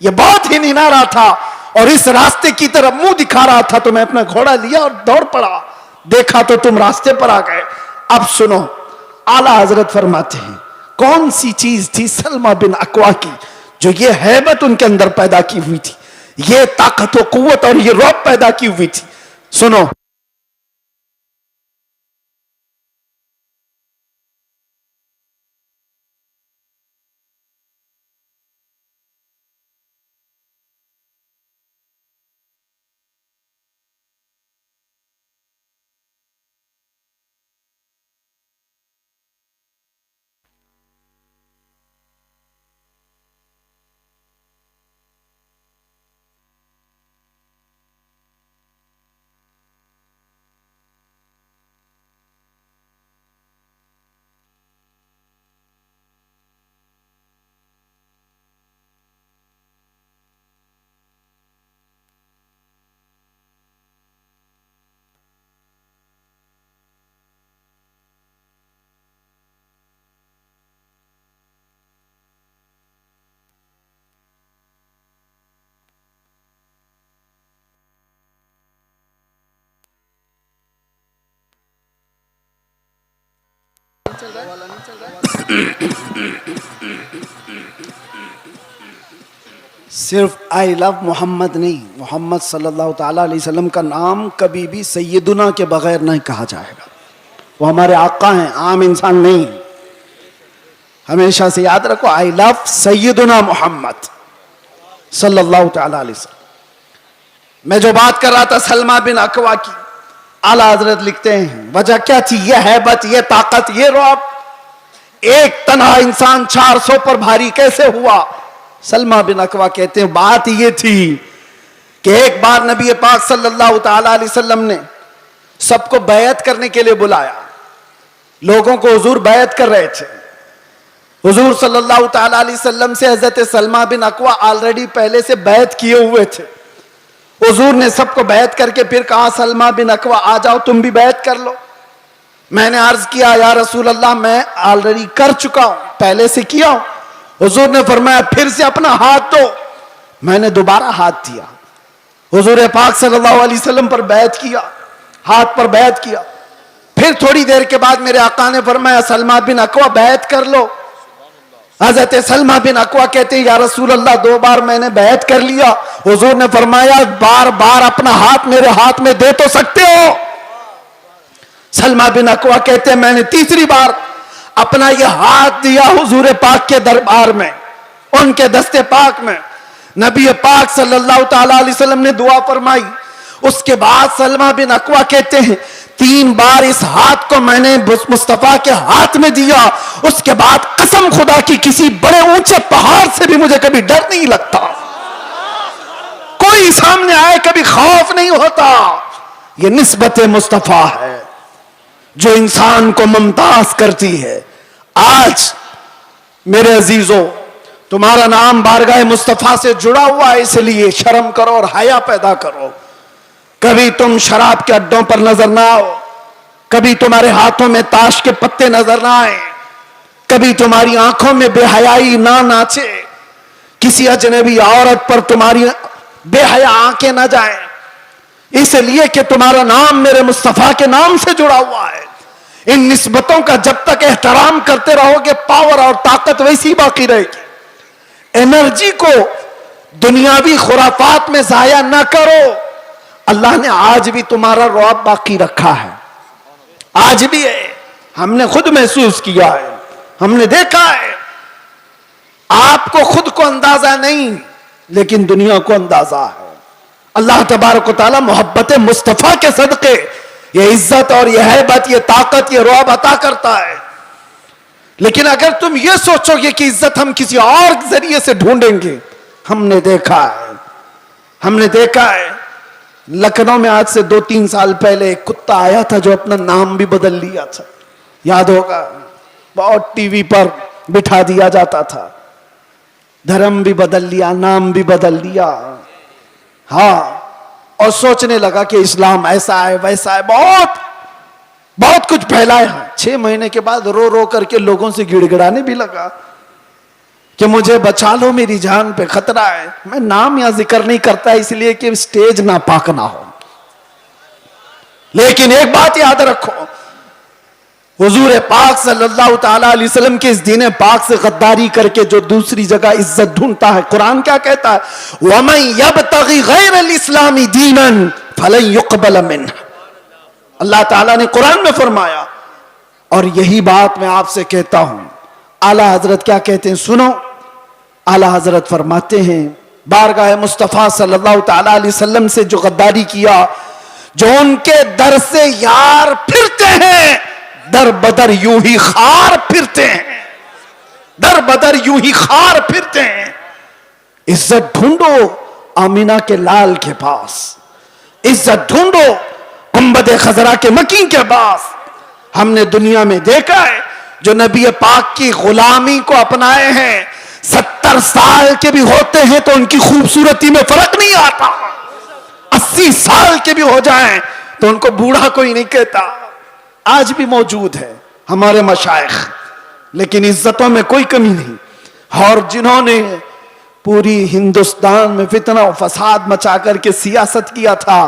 यह बहुत हिनहिना रहा था और इस रास्ते की तरफ मुंह दिखा रहा था, तो मैं अपना घोड़ा लिया और दौड़ पड़ा। देखा तो तुम रास्ते पर आ गए। अब सुनो, आला हजरत फरमाते हैं, कौन सी चीज थी सलमा बिन अकवा की जो ये हैबत उनके अंदर पैदा की हुई थी, ये ताकत व कुव्वत और ये रौब पैदा की हुई थी? सुनो, सिर्फ आई लव मोहम्मद नहीं, मोहम्मद सल्लल्लाहु ताला अलैहि वसल्लम का नाम कभी भी सैयदुना के बगैर नहीं कहा जाएगा। वो हमारे आका हैं, आम इंसान नहीं। हमेशा से याद रखो, आई लव सैयदुना मोहम्मद सल्लल्लाहु ताला अलैहि वसल्लम। मैं जो बात कर रहा था सलमा बिन अकवा की, आला हजरत लिखते हैं वजह क्या थी? यह हैबत, यह ताकत, यह रौब। एक तन्हा इंसान 400 पर भारी कैसे हुआ? सलमा बिन अकवा कहते हैं बात यह थी कि एक बार नबी पाक सल्लल्लाहु ताला अलैहि वसल्लम ने सबको बैत करने के लिए बुलाया। लोगों को हुजूर बैत कर रहे थे। हुजूर सल्लल्लाहु ताला अलैहि वसल्लम से हजरत सलमा बिन अकवा ऑलरेडी पहले से बैत किए हुए थे। हुजूर ने सबको बैत करके फिर कहा, सलमा बिन अकवा आ जाओ, तुम भी बैत कर लो। मैंने अर्ज किया, या रसूल अल्लाह मैं ऑलरेडी कर चुका हूं, पहले से किया हूं। हुजूर ने फरमाया फिर से अपना हाथ दो। मैंने दोबारा हाथ दिया, हुजूर पाक सल्लल्लाहु अलैहि वसल्लम पर बैत किया, हाथ पर बैत किया। फिर थोड़ी देर के बाद मेरे आका ने फरमाया, सलमा बिन अकवा बैत कर लो। हजरत सलमा बिन अकवा कहते हैं, या रसूल अल्लाह 2 बार मैंने बैत कर लिया। हुजूर ने फरमाया बार बार अपना हाथ मेरे हाथ में दे तो सकते हो। सलमा बिन अकवा कहते हैं, मैंने तीसरी बार अपना यह हाथ दिया हुजूर पाक के दरबार में, उनके दस्ते पाक में। नबी पाक सल्लल्लाहु ताला अलैहि वसल्लम ने दुआ फरमाई। उसके बाद सलमा बिन अकवा कहते हैं, 3 बार इस हाथ को मैंने मुस्तफा के हाथ में दिया। उसके बाद कसम खुदा की किसी बड़े ऊंचे पहाड़ से भी मुझे कभी डर नहीं लगता, कोई सामने आए कभी खौफ नहीं होता। यह निस्बत मुस्तफा है जो इंसान को मुमताज करती है। आज मेरे अजीजों, तुम्हारा नाम बारगाह मुस्तफा से जुड़ा हुआ है, इसलिए शर्म करो और हया पैदा करो। कभी तुम शराब के अड्डों पर नजर ना आओ, कभी तुम्हारे हाथों में ताश के पत्ते नजर ना आए, कभी तुम्हारी आंखों में बेहयाई ना नाचे, किसी अजनबी औरत पर तुम्हारी बेहया आंखें ना जाएं, इसलिए कि तुम्हारा नाम मेरे मुस्तफा के नाम से जुड़ा हुआ है। इन निस्बतों का जब तक एहतराम करते रहोगे, पावर और ताकत वैसी बाकी रहेगी। एनर्जी को दुनियावी खुराफात में जाया ना करो। अल्लाह ने आज भी तुम्हारा रौब बाकी रखा है, आज भी है। हमने खुद महसूस किया है, हमने देखा है। आपको खुद को अंदाजा नहीं, लेकिन दुनिया को अंदाजा है। अल्लाह तबारक व तआला मोहब्बत मुस्तफा के सदके ये इज्जत और ये हैबत, ये ताकत, ये रौब अता करता है। लेकिन अगर तुम ये सोचोगे कि इज्जत हम किसी और जरिए से ढूंढेंगे, हमने देखा है लखनऊ में आज से 2-3 साल पहले एक कुत्ता आया था जो अपना नाम भी बदल लिया था, याद होगा। बहुत टीवी पर बिठा दिया जाता था, धर्म भी बदल लिया, नाम भी बदल लिया। हाँ, और सोचने लगा कि इस्लाम ऐसा है वैसा है, बहुत कुछ फैलाया। 6 महीने के बाद रो रो करके लोगों से गिड़गिड़ाने भी लगा कि मुझे बचा लो, मेरी जान पे खतरा है। मैं नाम या जिक्र नहीं करता इसलिए कि स्टेज ना पाक ना हो। लेकिन एक बात याद रखो, हुजूर पाक सल्लल्लाहु ताला अलैहि वसल्लम के इस दीन पाक से गद्दारी करके जो दूसरी जगह इज्जत ढूंढता है, कुरान क्या कहता है, वमन यब्तगी गैरल इस्लामी दीनन फलन युक़बल मिन्ह। अल्लाह ताला ने कुरान में फरमाया, और यही बात मैं आपसे कहता हूं। आला हजरत क्या कहते हैं, सुनो। आला हजरत फरमाते हैं, बारगाह मुस्तफा सल्लल्लाहु ताला अलैहि वसल्लम से जो गद्दारी किया, जो उनके दर से यार फिरते हैं, दर बदर यूं ही खार फिरते हैं, दर बदर यूं ही खार फिरते हैं। इज्जत ढूंढो आमीना के लाल के पास, इज्जत ढूंढो गुंबद खजरा के मकीन के पास। हमने दुनिया में देखा है जो नबी पाक की गुलामी को अपनाए हैं, 70 साल के भी होते हैं तो उनकी खूबसूरती में फर्क नहीं आता। 80 साल के भी हो जाएं तो उनको बूढ़ा कोई नहीं कहता। आज भी मौजूद है हमारे मशाइख, लेकिन इज्जतों में कोई कमी नहीं। और जिन्होंने पूरी हिंदुस्तान में फितना और फसाद मचा करके सियासत किया था,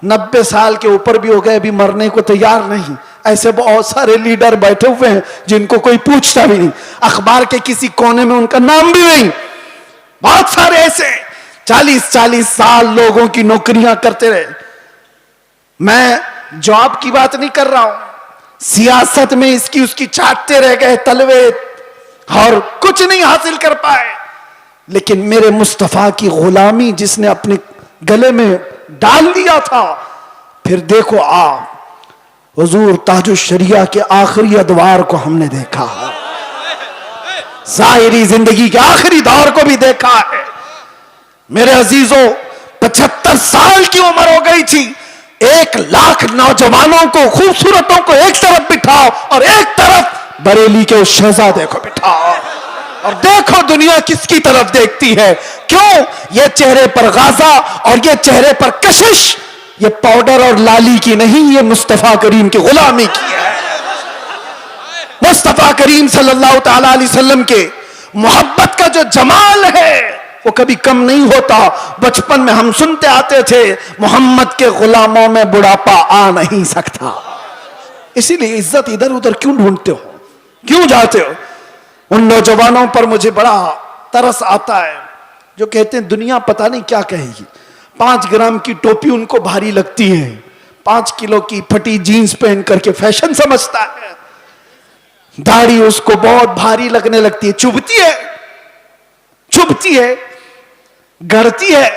90 साल के ऊपर भी हो गए, अभी मरने को तैयार नहीं। ऐसे बहुत सारे लीडर बैठे हुए हैं जिनको कोई पूछता भी नहीं, अखबार के किसी कोने में उनका नाम भी नहीं। बहुत सारे ऐसे 40-40 साल लोगों की नौकरियां करते रहे। मैं जॉब की बात नहीं कर रहा हूं, सियासत में इसकी उसकी चाटते रह गए तलवे और कुछ नहीं हासिल कर पाए। लेकिन मेरे मुस्तफा की गुलामी जिसने अपने गले में डाल दिया था, फिर देखो आप हुजूर ताजुश शरिया के आखिरी अदवार को हमने देखा है, जाहिरी जिंदगी के आखिरी दौर को भी देखा है। मेरे अजीजों, 75 साल की उम्र हो गई थी। 1 लाख नौजवानों को, खूबसूरतों को एक तरफ बिठाओ और एक तरफ बरेली के उस शहजादे को बिठाओ और देखो दुनिया किसकी तरफ देखती है। क्यों? ये चेहरे पर गाजा और ये चेहरे पर कशिश, ये पाउडर और लाली की नहीं, ये मुस्तफा करीम की गुलामी की है। मुस्तफा करीम सल्लल्लाहु तआला अलैहि वसल्लम के मोहब्बत का जो जमाल है वो कभी कम नहीं होता। बचपन में हम सुनते आते थे, मोहम्मद के गुलामों में बुढ़ापा आ नहीं सकता। इसीलिए इज्जत इधर उधर क्यों ढूंढते हो, क्यों जाते हो? उन नौजवानों पर मुझे बड़ा तरस आता है जो कहते हैं दुनिया पता नहीं क्या कहेगी। 5 ग्राम की टोपी उनको भारी लगती है, 5 किलो की फटी जीन्स पहन करके फैशन समझता है। दाढ़ी उसको बहुत भारी लगने लगती है, चुभती है, गड़ती है,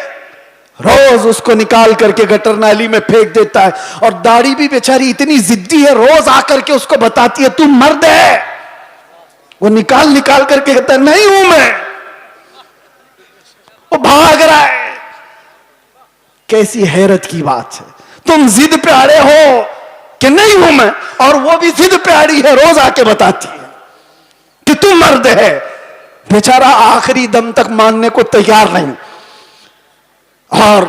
रोज उसको निकाल करके गटर नाली में फेंक देता है। और दाढ़ी भी बेचारी इतनी जिद्दी है, रोज आकर के उसको बताती है तू मर्द है। वो निकाल करके कहता है नहीं हूं मैं, वो भाग रहा है। कैसी हैरत की बात है, तुम जिद पे अड़े हो कि नहीं हूं मैं, और वो भी जिद पे अड़ी है, रोज आके बताती है कि तू मर्द है। बेचारा आखिरी दम तक मानने को तैयार नहीं। और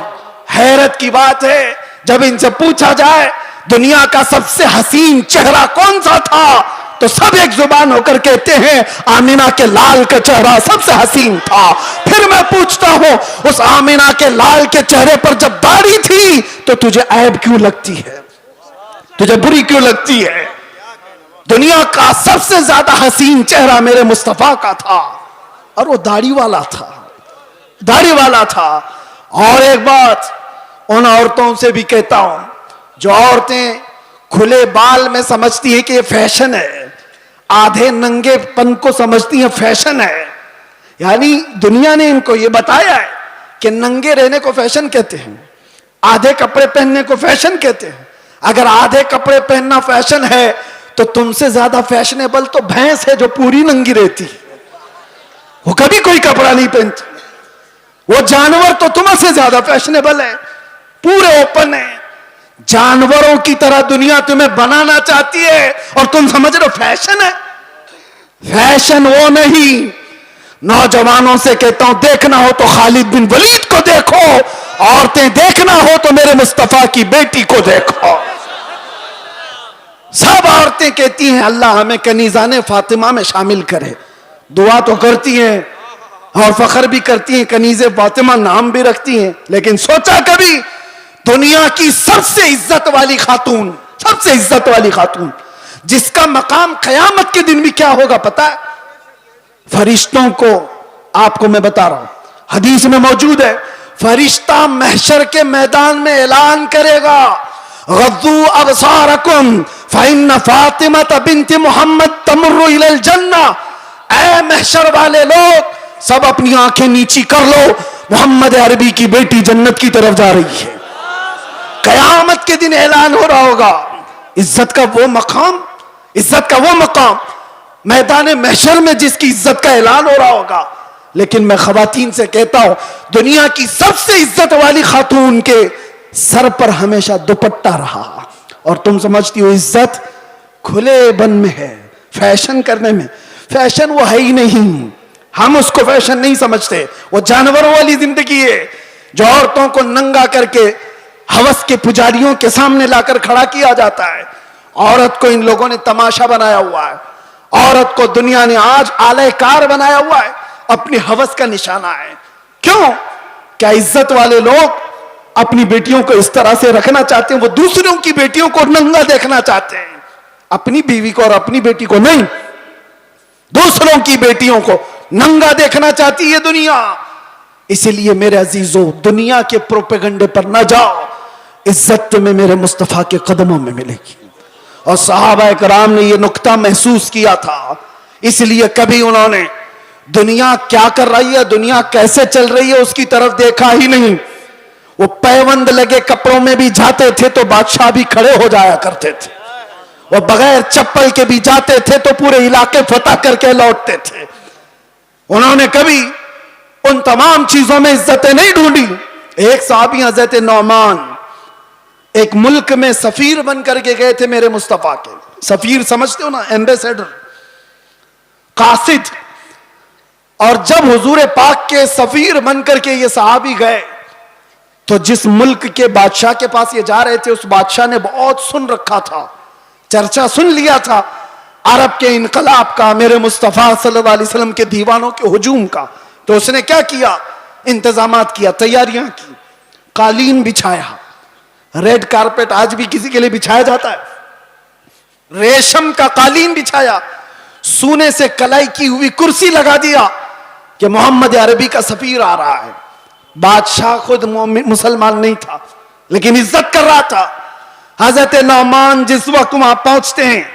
हैरत की बात है, जब इनसे पूछा जाए दुनिया का सबसे हसीन चेहरा कौन सा था, तो सब एक जुबान होकर कहते हैं आमिना के लाल का चेहरा सबसे हसीन था। फिर मैं पूछता हूं, उस आमिना के लाल के चेहरे पर जब दाढ़ी थी तो तुझे ऐब क्यों लगती है, तुझे बुरी क्यों लगती है? दुनिया का सबसे ज्यादा हसीन चेहरा मेरे मुस्तफा का था, और वो दाढ़ी वाला था। और एक बात उन औरतों से भी कहता हूं जो औरतें खुले बाल में समझती है कि ये फैशन है, आधे नंगेपन को समझती है फैशन है। यानी दुनिया ने इनको ये बताया है कि नंगे रहने को फैशन कहते हैं, आधे कपड़े पहनने को फैशन कहते हैं। अगर आधे कपड़े पहनना फैशन है तो तुमसे ज्यादा फैशनेबल तो भैंस है जो पूरी नंगी रहती है, वो कभी कोई कपड़ा नहीं पहनती। वो जानवर तो तुमसे ज्यादा फैशनेबल है, पूरे ओपन है। जानवरों की तरह दुनिया तुम्हें बनाना चाहती है और तुम समझ रहे हो फैशन है। फैशन वो नहीं। नौजवानों से कहता हूं देखना हो तो खालिद बिन वलीद को देखो, औरतें देखना हो तो मेरे मुस्तफा की बेटी को देखो। सब औरतें कहती हैं अल्लाह हमें कनीजाने फातिमा में शामिल करे, दुआ तो करती हैं और फख्र भी करती हैं, कनीजे फातिमा नाम भी रखती हैं। लेकिन सोचा कभी दुनिया की सबसे इज्जत वाली खातून जिसका मकाम कयामत के दिन भी क्या होगा पता है? फरिश्तों को, आपको मैं बता रहा हूं, हदीस में मौजूद है, फरिश्ता महशर के मैदान में ऐलान करेगा गद्दू अबसारकुम फइन्न फातिमा बिन्त मोहम्मद तमुर्रु इलल जन्ना। ऐ महशर वाले लोग सब अपनी आंखें नीची कर लो, मोहम्मद अरबी की बेटी जन्नत की तरफ जा रही है। कयामत के दिन ऐलान हो रहा होगा। इज्जत का वो मकाम मैदान महशर में जिसकी इज्जत का ऐलान हो रहा होगा। लेकिन मैं खवातीन से कहता हूं दुनिया की सबसे इज्जत वाली खातून के सर पर हमेशा दुपट्टा रहा, और तुम समझती हो इज्जत खुले बन में है, फैशन करने में। फैशन वो है ही नहीं, हम उसको फैशन नहीं समझते। वो जानवरों वाली जिंदगी है जो औरतों को नंगा करके हवस के पुजारियों के सामने लाकर खड़ा किया जाता है। औरत को इन लोगों ने तमाशा बनाया हुआ है, औरत को दुनिया ने आज आलयकार बनाया हुआ है, अपनी हवस का निशाना है। क्यों? क्या इज्जत वाले लोग अपनी बेटियों को इस तरह से रखना चाहते हैं? वो दूसरों की बेटियों को नंगा देखना चाहते हैं, अपनी बीवी को और अपनी बेटी को नहीं, दूसरों की बेटियों को नंगा देखना चाहती है दुनिया। इसलिए मेरे अजीजों दुनिया के प्रोपेगंडे पर न जाओ, इज्जत तुम्हें मेरे मुस्तफा के कदमों में मिलेगी। और सहाबा कराम ने यह नुक्ता महसूस किया था, इसलिए कभी उन्होंने दुनिया क्या कर रही है, दुनिया कैसे चल रही है उसकी तरफ देखा ही नहीं। वो पैबंद लगे कपड़ों में भी जाते थे तो बादशाह भी खड़े हो जाया करते थे, वो बगैर चप्पल के भी जाते थे तो पूरे इलाके फतह करके लौटते थे। उन्होंने कभी उन तमाम चीजों में इज्जतें नहीं ढूंढी एक साहबी हजरत नौमान एक मुल्क में सफीर बन करके गए थे मेरे मुस्तफा के। सफीर समझते हो ना, एम्बेसडर, कासिद। और जब हुजूर पाक के सफीर बन करके ये सहाबी गए तो जिस मुल्क के बादशाह के पास ये जा रहे थे, उस बादशाह ने बहुत सुन रखा था, चर्चा सुन लिया था अरब के इनकलाब का, मेरे मुस्तफा सल्लल्लाहु अलैहि वसल्लम के दीवानों के हुजूम का। तो उसने क्या किया, इंतजामात किया, तैयारियां की, कालीन बिछाया, रेड कारपेट आज भी किसी के लिए बिछाया जाता है, रेशम का कालीन बिछाया, सोने से कलाई की हुई कुर्सी लगा दिया कि मोहम्मद अरबी का सफीर आ रहा है। बादशाह खुद मुसलमान नहीं था लेकिन इज्जत कर रहा था। हजरत नौमान जिस वक्त वहां पहुंचते हैं,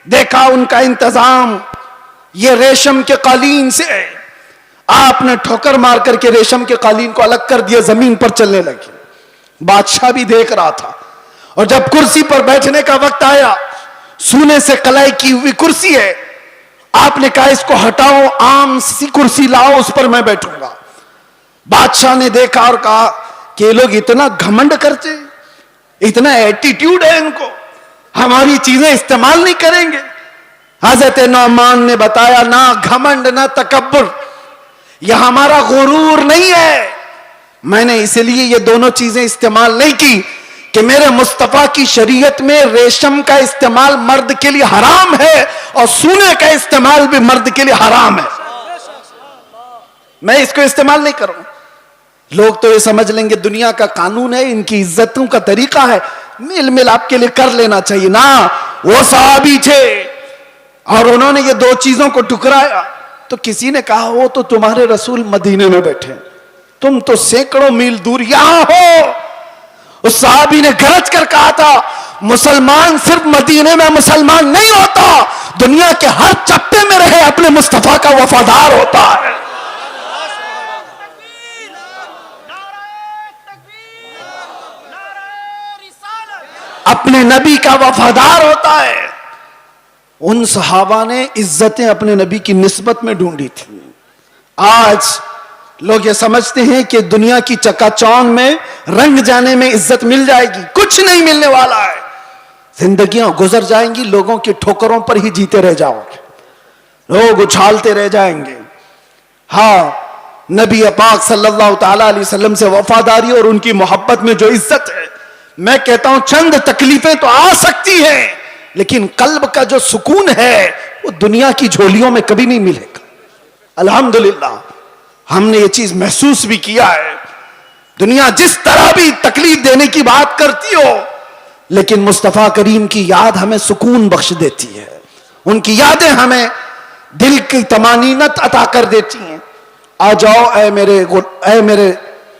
देखा उनका इंतजाम ये रेशम के कालीन से है। आपने ठोकर मार करके रेशम के कालीन को अलग कर दिया, जमीन पर चलने लगे। बादशाह भी देख रहा था। और जब कुर्सी पर बैठने का वक्त आया, सोने से कलाई की हुई कुर्सी है, आपने कहा इसको हटाओ, आम सी कुर्सी लाओ, उस पर मैं बैठूंगा। बादशाह ने देखा और कहा कि ये लोग इतना घमंड करते, इतना एटीट्यूड है इनको, हमारी चीजें इस्तेमाल नहीं करेंगे। हजरत नौमान ने बताया, ना घमंड ना तकब्बुर, यह हमारा गुरूर नहीं है। मैंने इसलिए ये दोनों चीजें इस्तेमाल नहीं की कि मेरे मुस्तफा की शरीयत में रेशम का इस्तेमाल मर्द के लिए हराम है और सोने का इस्तेमाल भी मर्द के लिए हराम है। मैं इसको इस्तेमाल नहीं करूं। लोग तो ये समझ लेंगे दुनिया का कानून है, इनकी इज्जतों का तरीका है, मिल मिल आपके लिए कर लेना चाहिए ना। वो सहाबी थे और उन्होंने ये दो चीजों को टुकराया। तो किसी ने कहा वो तो तुम्हारे रसूल मदीने में बैठे, तुम तो सैकड़ों मील दूर यहां हो। उस सहाबी ने गरज कर कहा था, मुसलमान सिर्फ मदीने में मुसलमान नहीं होता, दुनिया के हर चप्पे में रहे अपने मुस्तफा का वफादार होता है। अपने नबी का वफादार होता है। उन सहाबा ने इज्जतें अपने नबी की निस्बत में ढूंढी थी। आज लोग ये समझते हैं कि दुनिया की चकाचौंध में रंग जाने में इज्जत मिल जाएगी, कुछ नहीं मिलने वाला है। जिंदगियां गुजर जाएंगी, लोगों की ठोकरों पर ही जीते रह जाओगे, लोग उछालते रह जाएंगे। हाँ, नबी पाक सल्लल्लाहु ताला अलैहि वसल्लम से वफादारी और उनकी मोहब्बत में जो इज्जत है, मैं कहता हूं चंद तकलीफें तो आ सकती हैं, लेकिन कल्ब का जो सुकून है वो दुनिया की झोलियों में कभी नहीं मिलेगा। अल्हम्दुलिल्लाह हमने ये चीज महसूस भी किया है। दुनिया जिस तरह भी तकलीफ देने की बात करती हो, लेकिन मुस्तफा करीम की याद हमें सुकून बख्श देती है, उनकी यादें हमें दिल की तमानीनत अता कर देती हैं। आ जाओ ऐ मेरे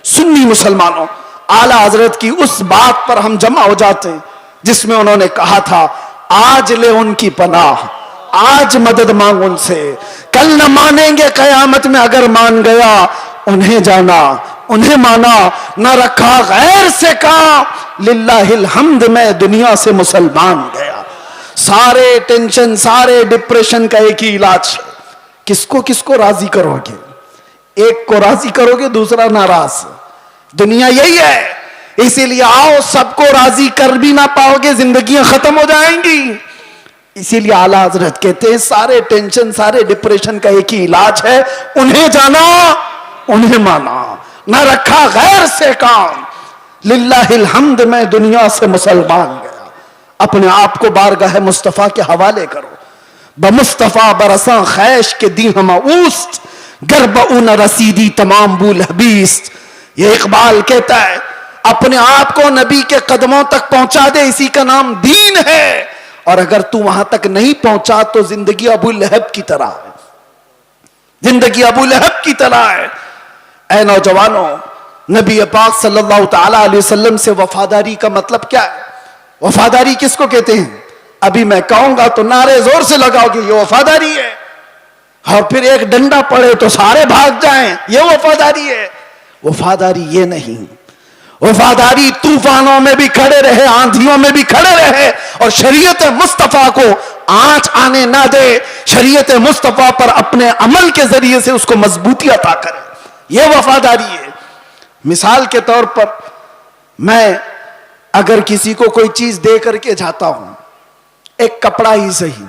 सुन्नी मुसलमानों, आला हजरत की उस बात पर हम जमा हो जाते हैं जिसमें उन्होंने कहा था, आज ले उनकी पनाह, आज मदद मांग उनसे, कल न मानेंगे कयामत में, अगर मान गया उन्हें जाना, उन्हें माना, न रखा गैर से काम, लिल्लाहिल हम्द मैं दुनिया से मुसलमान गया। सारे टेंशन, सारे डिप्रेशन का एक ही इलाज है, किसको किसको राजी करोगे, एक को राजी करोगे दूसरा नाराज। दुनिया यही है, इसीलिए आओ, सबको राजी कर भी ना पाओगे, जिंदगियां खत्म हो जाएंगी। इसीलिए आला हजरत कहते हैं सारे टेंशन, सारे डिप्रेशन का एक ही इलाज है, उन्हें जाना, उन्हें माना, न रखा गैर से काम, लिल्लाहिल हम्द मैं दुनिया से मुसलमान गया। अपने आप को बारगाह मुस्तफा के हवाले करो। बमुस्तफा बरसा खैश के दी हम उस्त, गर्ब उन रसीदी तमाम बुल हबीस। ये इकबाल कहता है, अपने आप को नबी के कदमों तक पहुंचा दे, इसी का नाम दीन है। और अगर तू वहां तक नहीं पहुंचा तो जिंदगी अबू लहब की तरह है, जिंदगी अबू लहब की तरह है। ऐ नौजवानों, नबी पाक सल्लल्लाहु ताला अलैहि वसल्लम से वफादारी का मतलब क्या है? वफादारी किसको कहते हैं? अभी मैं कहूंगा तो नारे जोर से लगाओगे, ये वफादारी है। और फिर एक डंडा पड़े तो सारे भाग जाएं, ये वफादारी है। वफादारी ये नहीं, वफादारी तूफानों में भी खड़े रहे, आंधियों में भी खड़े रहे और शरीयत मुस्तफा को आंच आने ना दे, शरीयत मुस्तफा पर अपने अमल के जरिए से उसको मजबूती अता करे, यह वफादारी है। मिसाल के तौर पर मैं अगर किसी को कोई चीज दे करके जाता हूं, एक कपड़ा ही सही,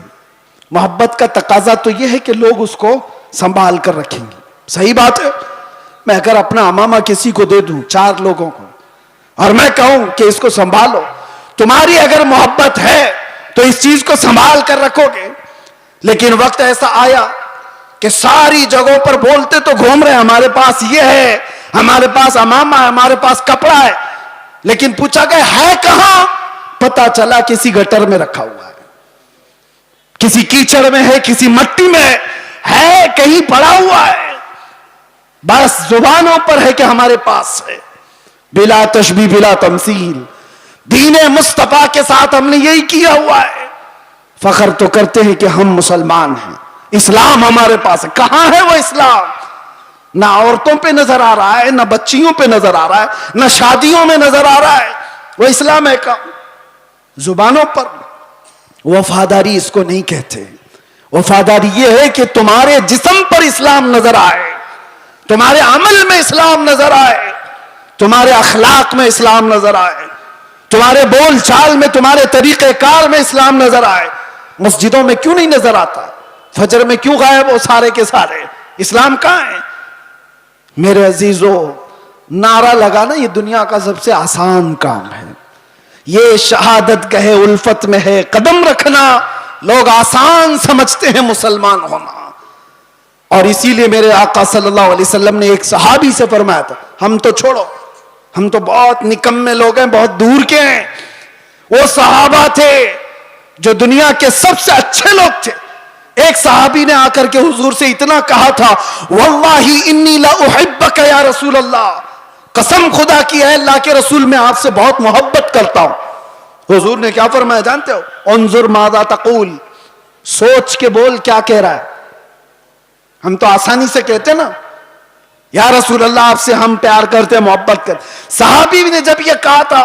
मोहब्बत का तकाजा तो यह है कि लोग उसको संभाल कर रखेंगे, सही बात है। मैं अगर अपना अमामा किसी को दे दूं, 4 लोगों को, और मैं कहूं कि इसको संभालो, तुम्हारी अगर मोहब्बत है तो इस चीज को संभाल कर रखोगे। लेकिन वक्त ऐसा आया कि सारी जगहों पर बोलते तो घूम रहे, हमारे पास ये है, हमारे पास अमामा है, हमारे पास कपड़ा है, लेकिन पूछा गया है कहां, पता चला किसी गटर में रखा हुआ है, किसी कीचड़ में है, किसी मट्टी में है, कहीं पड़ा हुआ है। बस जुबानों पर है कि हमारे पास है। बिला तशबी बिला तमसील, दीने मुस्तफा के साथ हमने यही किया हुआ है। फख्र तो करते हैं कि हम मुसलमान हैं, इस्लाम हमारे पास है। कहां है वो इस्लाम? ना औरतों पे नजर आ रहा है, ना बच्चियों पे नजर आ रहा है, ना शादियों में नजर आ रहा है। वो इस्लाम है का जुबानों पर। वफादारी इसको नहीं कहते। वफादारी ये है कि तुम्हारे जिस्म पर इस्लाम नजर आए, तुम्हारे अमल में इस्लाम नजर आए, तुम्हारे अखलाक में इस्लाम नजर आए, तुम्हारे बोल चाल में, तुम्हारे तरीक़ेकार में इस्लाम नजर आए। मस्जिदों में क्यों नहीं नजर आता? फजर में क्यों गायब हो सारे के सारे? इस्लाम कहां है? मेरे अजीजों, नारा लगाना ये दुनिया का सबसे आसान काम है। ये शहादत कहे उल्फत में है कदम रखना, लोग आसान समझते हैं मुसलमान होना। और इसीलिए मेरे आका सल्लल्लाहु अलैहि वसल्लम ने एक सहाबी से फरमाया था, हम तो छोड़ो, हम तो बहुत निकम्मे लोग हैं, बहुत दूर के हैं। वो सहाबा थे जो दुनिया के सबसे अच्छे लोग थे। एक सहाबी ने आकर के हुजूर से इतना कहा था, वल्लाही इन्नी ला उहिब्बका या रसूल अल्लाह, कसम खुदा की है अल्लाह के रसूल, मैं आपसे बहुत मोहब्बत करता हूं। हुजूर ने क्या फरमाया जानते हो? उन्जुर मादा तकूल, सोच के बोल क्या कह रहा है। हम तो आसानी से कहते ना, या रसूल अल्लाह आपसे हम प्यार करते हैं, मोहब्बत करते। सहाबी ने जब ये कहा था,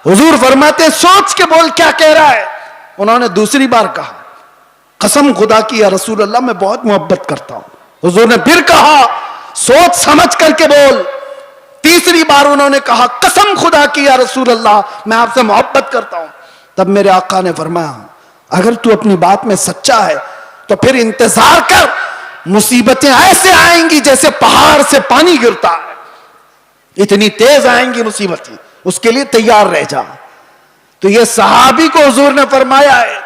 हुजूर फरमाते सोच के बोल क्या कह रहा है। उन्होंने दूसरी बार कहा, कसम खुदा की या रसूल अल्लाह मैं बहुत मोहब्बत करता हूं। हुजूर ने फिर कहा, सोच समझ करके बोल। तीसरी बार उन्होंने कहा, कसम खुदा की या रसूल अल्लाह मैं आपसे मोहब्बत करता हूं। तब मेरे आका ने फरमाया, अगर तू अपनी बात में सच्चा है तो फिर इंतजार कर, मुसीबतें ऐसे आएंगी जैसे पहाड़ से पानी गिरता है, इतनी तेज आएंगी मुसीबतें, उसके लिए तैयार रह जा। तो ये सहाबी को हुजूर ने फरमाया है,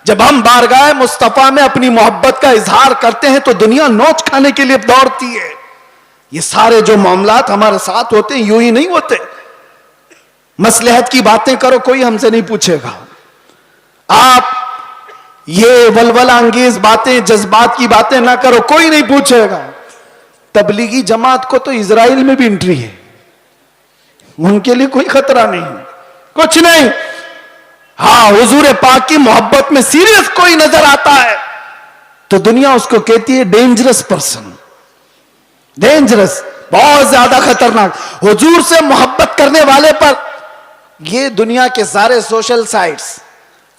जब हम बारगाह मुस्तफा में अपनी मोहब्बत का इजहार करते हैं तो दुनिया नोच खाने के लिए दौड़ती है। ये सारे जो मामलात हमारे साथ होते हैं यूं ही नहीं होते। मसलहत की बातें करो, कोई हमसे नहीं पूछेगा। आप ये वलवला अंगेज बातें, जज्बात की बातें ना करो, कोई नहीं पूछेगा। तबलीगी जमात को तो इजराइल में भी एंट्री है, उनके लिए कोई खतरा नहीं, कुछ नहीं। हाँ, हुजूर पाक की मोहब्बत में सीरियस कोई नजर आता है तो दुनिया उसको कहती है डेंजरस पर्सन, डेंजरस, बहुत ज्यादा खतरनाक। हुजूर से मोहब्बत करने वाले पर ये दुनिया के सारे सोशल साइट्स,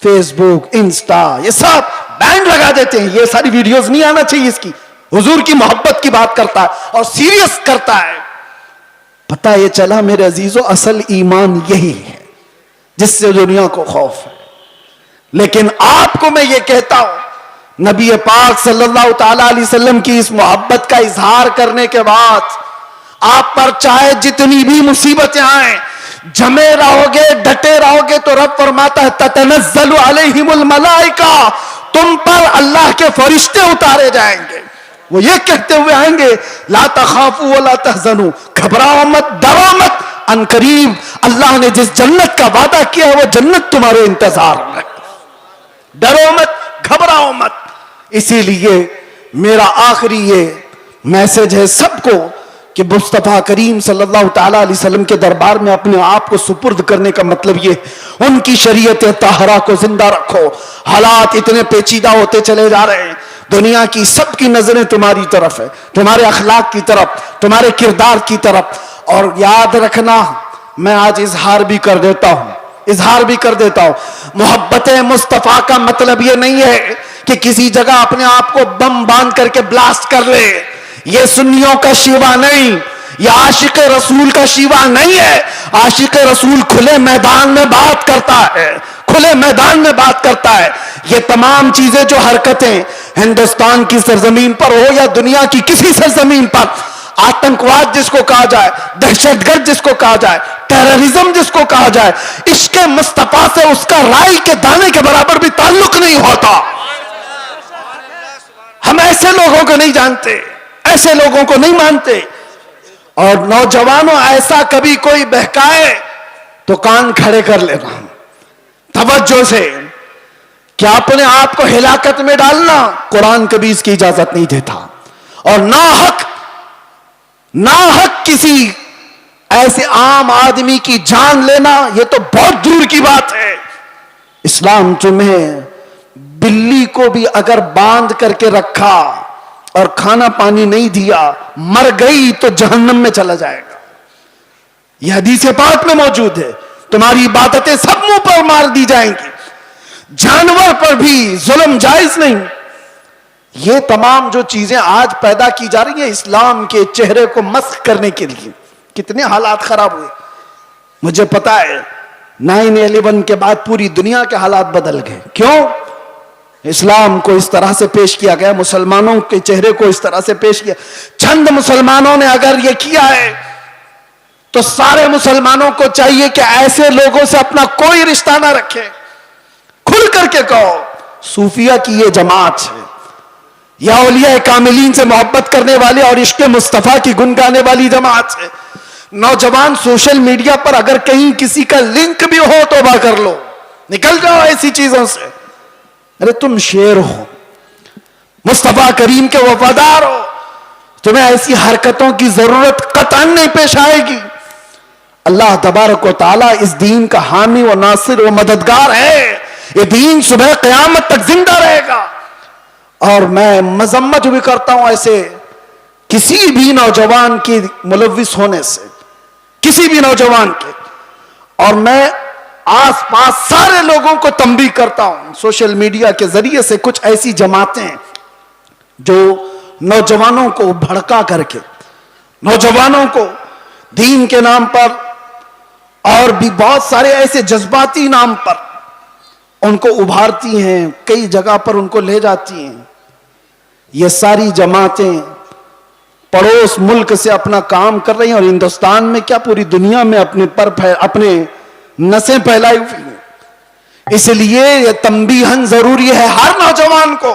फेसबुक, इंस्टा, ये सब बैंड लगा देते हैं। ये सारी वीडियोस नहीं आना चाहिए इसकी। हुजूर की मोहब्बत की बात करता है और सीरियस करता है। पता ये चला मेरे अजीजों, असल ईमान यही है जिससे दुनिया को खौफ है। लेकिन आपको मैं ये कहता हूं, नबी पाक सल्लल्लाहु ताला अलैहि वसल्लम की इस मोहब्बत का इजहार करने के बाद आप पर चाहे जितनी भी मुसीबतें आए, जमे रहोगे, डटे रहोगे, तो रब फरमाता है ततनज़्ज़लु अलैहिमुल मलाइका, तुम पर अल्लाह के फरिश्ते उतारे जाएंगे। वो ये कहते हुए आएंगे, ला तखाफू व ला तहज़नू, घबराओ मत, डरो मत, अनकरीब अल्लाह ने जिस जन्नत का वादा किया है वो जन्नत तुम्हारे इंतजार में, डरो मत, घबराओ मत। इसीलिए मेरा आखिरी ये मैसेज है सबको कि मुस्तफा करीम सल्लल्लाहु ताला अलैहि वसल्लम के दरबार में अपने आप को सुपुर्द करने का मतलब ये, उनकी शरीयत ताहरा को जिंदा रखो। हालात इतने पेचीदा होते चले जा रहे हैं, दुनिया की सबकी नजरें तुम्हारी तरफ है, तुम्हारे अखलाक की तरफ, तुम्हारे किरदार की तरफ। और याद रखना, मैं आज इजहार भी कर देता हूं, मोहब्बत मुस्तफा का मतलब ये नहीं है कि किसी जगह अपने आप को बम बांध करके ब्लास्ट कर ले। ये सुन्नियों का शिवा नहीं, यह आशिक रसूल का शिवा नहीं है। आशिक रसूल खुले मैदान में बात करता है, खुले मैदान में बात करता है। ये तमाम चीजें जो हरकतें हिंदुस्तान की सरजमीन पर हो या दुनिया की किसी सरजमीन पर, आतंकवाद जिसको कहा जाए, दहशतगर्द जिसको कहा जाए, टेररिज्म जिसको कहा जाए, इश्क़े मुस्तफा से उसका राई के दाने के बराबर भी ताल्लुक नहीं होता। हम ऐसे लोगों को नहीं जानते, ऐसे लोगों को नहीं मानते। और नौजवानों, ऐसा कभी कोई बहकाए तो कान खड़े कर लेना तवज्जो से, क्या अपने आप को हिलाकत में डालना कुरान कभी इसकी इजाजत नहीं देता। और नाहक किसी ऐसे आम आदमी की जान लेना, यह तो बहुत दूर की बात है। इस्लाम तुम्हें बिल्ली को भी अगर बांध करके रखा और खाना पानी नहीं दिया, मर गई तो जहन्नम में चला जाएगा। यह हदीस पाक में मौजूद है। तुम्हारी इबादतें सब मुंह पर मार दी जाएंगी, जानवर पर भी जुल्म जायज नहीं। ये तमाम जो चीजें आज पैदा की जा रही हैं इस्लाम के चेहरे को मस्ख करने के लिए, कितने हालात खराब हुए। मुझे पता है 9/11 के बाद पूरी दुनिया के हालात बदल गए। क्यों? इस्लाम को इस तरह से पेश किया गया, मुसलमानों के चेहरे को इस तरह से पेश किया। चंद मुसलमानों ने अगर यह किया है तो सारे मुसलमानों को चाहिए कि ऐसे लोगों से अपना कोई रिश्ता ना रखे। खुल करके कहो, सूफिया की ये जमात है या औलिया कामिलीन से मोहब्बत करने वाले और इश्क़े मुस्तफा की गुन गाने वाली जमात है। नौजवान, सोशल मीडिया पर अगर कहीं किसी का लिंक भी हो तौबा कर लो, निकल जाओ ऐसी चीजों से। अरे तुम शेर हो, मुस्तफा करीम के वफादार हो, तुम्हें ऐसी हरकतों की जरूरत कतई नहीं पेश आएगी। अल्लाह तबारक व तआला इस दीन का हामी व नासिर व मददगार है। ये दीन सुबह क़यामत तक जिंदा रहेगा। और मैं मजम्मत भी करता हूं ऐसे किसी भी नौजवान की मुलव्विस होने से, किसी भी नौजवान के। और मैं आसपास सारे लोगों को तंबीह करता हूं सोशल मीडिया के जरिए से, कुछ ऐसी जमातें जो नौजवानों को भड़का करके, नौजवानों को दीन के नाम पर और भी बहुत सारे ऐसे जज्बाती नाम पर उनको उभारती हैं, कई जगह पर उनको ले जाती हैं। ये सारी जमातें पड़ोस मुल्क से अपना काम कर रही हैं और हिंदुस्तान में क्या पूरी दुनिया में अपने नसें फैलाई हुई हैं। इसलिए यह तंबीहन जरूरी है हर नौजवान को।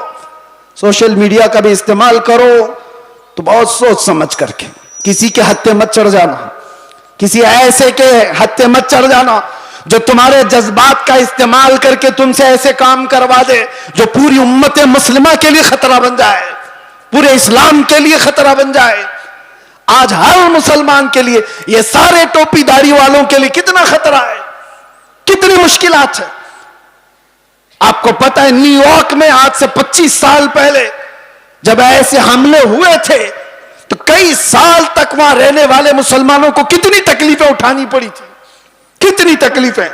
सोशल मीडिया का भी इस्तेमाल करो तो बहुत सोच समझ करके, किसी के हत्थे मत चढ़ जाना, किसी ऐसे के हत्थे मत चढ़ जाना जो तुम्हारे जज्बात का इस्तेमाल करके तुमसे ऐसे काम करवा दे जो पूरी उम्मत मुस्लिमा के लिए खतरा बन जाए, पूरे इस्लाम के लिए खतरा बन जाए। आज हर मुसलमान के लिए, ये सारे टोपीदारी वालों के लिए कितना खतरा है, कितनी मुश्किलात है। आपको पता है न्यूयॉर्क में आज से 25 साल पहले जब ऐसे हमले हुए थे तो कई साल तक वहां रहने वाले मुसलमानों को कितनी तकलीफें उठानी पड़ी थी, कितनी तकलीफें।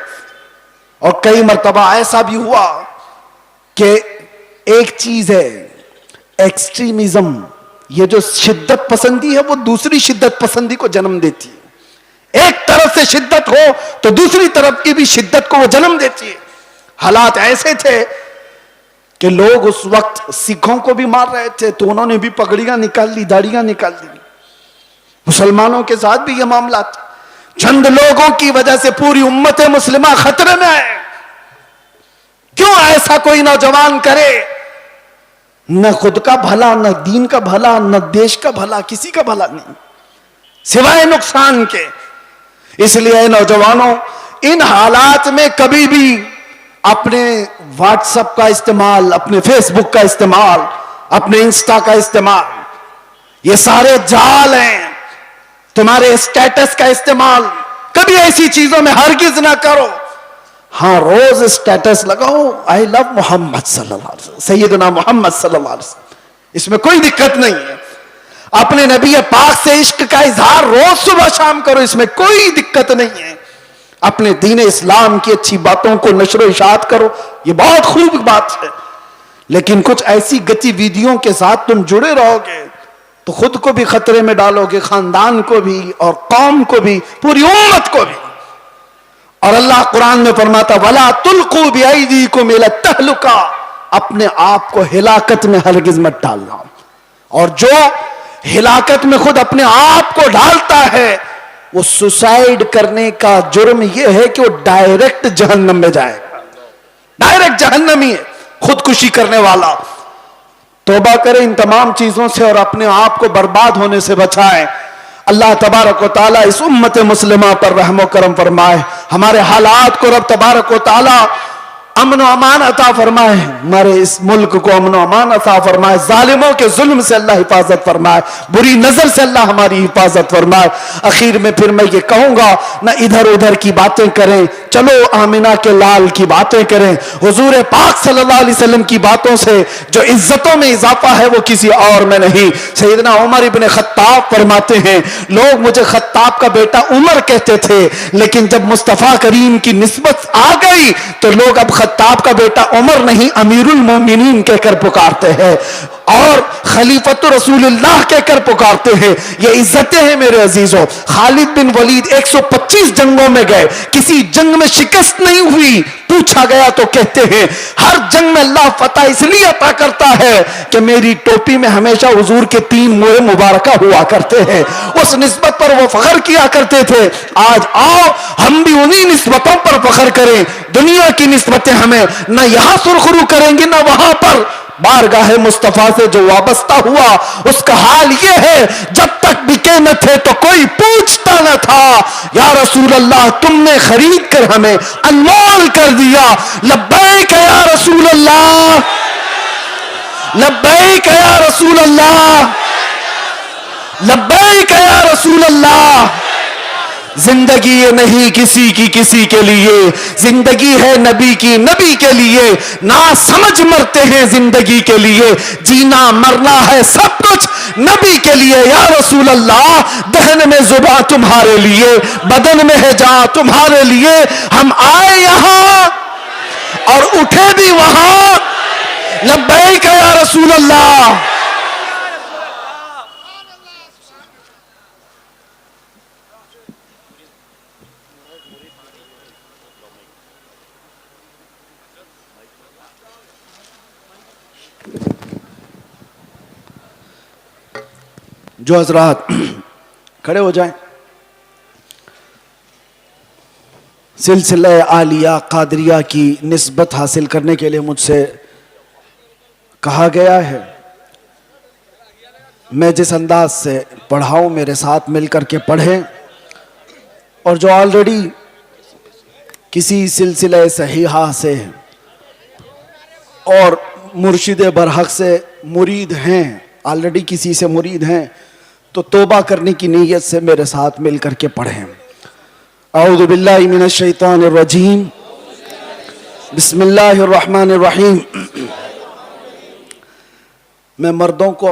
और कई मर्तबा ऐसा भी हुआ कि एक चीज है एक्सट्रीमिज्म, ये जो शिद्दत पसंदी है वो दूसरी शिद्दत पसंदी को जन्म देती है। एक तरफ से शिद्दत हो तो दूसरी तरफ की भी शिद्दत को वो जन्म देती है। हालात ऐसे थे कि लोग उस वक्त सिखों को भी मार रहे थे तो उन्होंने भी पगड़ियां निकाल ली, दाढ़ियां निकाल ली। मुसलमानों के साथ भी यह मामला था। चंद लोगों की वजह से पूरी उम्मत मुस्लिमा खतरे में है। क्यों ऐसा कोई नौजवान करे? न खुद का भला, न दीन का भला, न देश का भला, किसी का भला नहीं सिवाय नुकसान के। इसलिए नौजवानों, इन हालात में कभी भी अपने व्हाट्सएप का इस्तेमाल, अपने फेसबुक का इस्तेमाल, अपने इंस्टा का इस्तेमाल, ये सारे जाल हैं। तुम्हारे स्टेटस का इस्तेमाल कभी ऐसी चीजों में हरगिज ना करो। हां, रोज स्टेटस लगाओ आई लव मोहम्मद सल्लल्लाहु अलैहि वसल्लम, सैयदना मोहम्मद सल्लल्लाहु अलैहि वसल्लम, इसमें कोई दिक्कत नहीं है। अपने नबी पाक से इश्क का इजहार रोज सुबह शाम करो, इसमें कोई दिक्कत नहीं है। अपने दीन इस्लाम की अच्छी बातों को नशर इशात करो, ये बहुत खूब बात है। लेकिन कुछ ऐसी गतिविधियों के साथ तुम जुड़े रहोगे तो खुद को भी खतरे में डालोगे, खानदान को भी और कौम को भी, पूरी उम्मत को भी। और अल्लाह कुरान में फरमाता वला तुल्कू बिअयदीकुम इला तहलुका, अपने आप को हिलाकत में हरगिज मत डालना। और जो हिलाकत में खुद अपने आप को डालता है वो सुसाइड करने का जुर्म यह है कि वो डायरेक्ट जहन्नम में जाएगा, डायरेक्ट जहन्नमी है खुदकुशी करने वाला। तौबा करें इन तमाम चीजों से और अपने आप को बर्बाद होने से बचाएं। अल्लाह तबारक व तआला इस उम्मत मुस्लिमा पर रहमो करम फरमाए, हमारे हालात को रब तबारक व तआला अमन व अमान अता फरमाए, हमारे इस मुल्क को अमन व अमान अता फरमाए, जालिमों के जुल्म से अल्लाह हिफाजत फरमाए, बुरी नजर से अल्लाह हमारी हिफाजत फरमाए। आखिर में फिर मैं ये कहूंगा, ना इधर उधर की बातें करें, चलो आमिना के लाल की बातें करें। हुजूर पाक सल्लल्लाहु अलैहि वसल्लम की बातों से जो इज्जतों में इजाफा है वो किसी और में नहीं। सैयदना उमर इब्न खत्ताब फरमाते हैं, लोग मुझे खत्ताब का बेटा उमर कहते थे, लेकिन जब मुस्तफा करीम की निस्बत आ गई तो लोग अब खत्ताब का बेटा उमर नहीं अमीरुल मोमिनीन कहकर पुकारते हैं और खलीफतुर रसूलुल्लाह कहकर पुकारते हैं। ये इज्जतें हैं मेरे अजीजों। खालिद बिन वलीद 125 जंगों में गए, किसी जंग में शिकस्त नहीं हुई। पूछा गया तो कहते हैं हर जंग में अल्लाह फतह इसलिए अता करता है कि मेरी टोपी में हमेशा हुजूर के 3 मोहर मुबारका हुआ करते हैं। उस निस्बत पर वो फख्र किया करते थे। आज आओ हम भी उन्हीं निस्बतों पर फख्र करें। दुनिया की निस्बतें हमें न यहां सुरखरू करेंगी न वहां पर। बारगाहे मुस्तफा से जो वाबस्ता हुआ उसका हाल यह है, जब तक बिके न थे तो कोई पूछता न था। या रसूल अल्लाह तुमने खरीद कर हमें अनमोल कर दिया। लब्बैक या रसूल अल्लाह, लब्बैक या रसूल अल्लाह, लब्बैक या रसूल अल्लाह। जिंदगी ये नहीं किसी की किसी के लिए, जिंदगी है नबी की नबी के लिए। ना समझ मरते हैं जिंदगी के लिए, जीना मरना है सब कुछ नबी के लिए। या रसूल अल्लाह दहन में जुबान तुम्हारे लिए, बदन में है जान तुम्हारे लिए। हम आए यहां और उठे भी वहां। लब्बैक या रसूल अल्लाह। जो हजरात खड़े हो जाएं। सिलसिला आलिया कादरिया की निस्बत हासिल करने के लिए मुझसे कहा गया है। मैं जिस अंदाज से पढ़ाऊं मेरे साथ मिलकर के पढ़ें, और जो ऑलरेडी किसी सिलसिला सहीहा से और मुर्शिद बरहक से मुरीद हैं, ऑलरेडी किसी से मुरीद हैं, तो तौबा करने की नीयत से मेरे साथ मिलकर के पढ़ें। औज़ु बिल्लाहि मिनश शैतानिर रजीम, बिस्मिल्लाहिर रहमानिर रहीम। मैं मर्दों को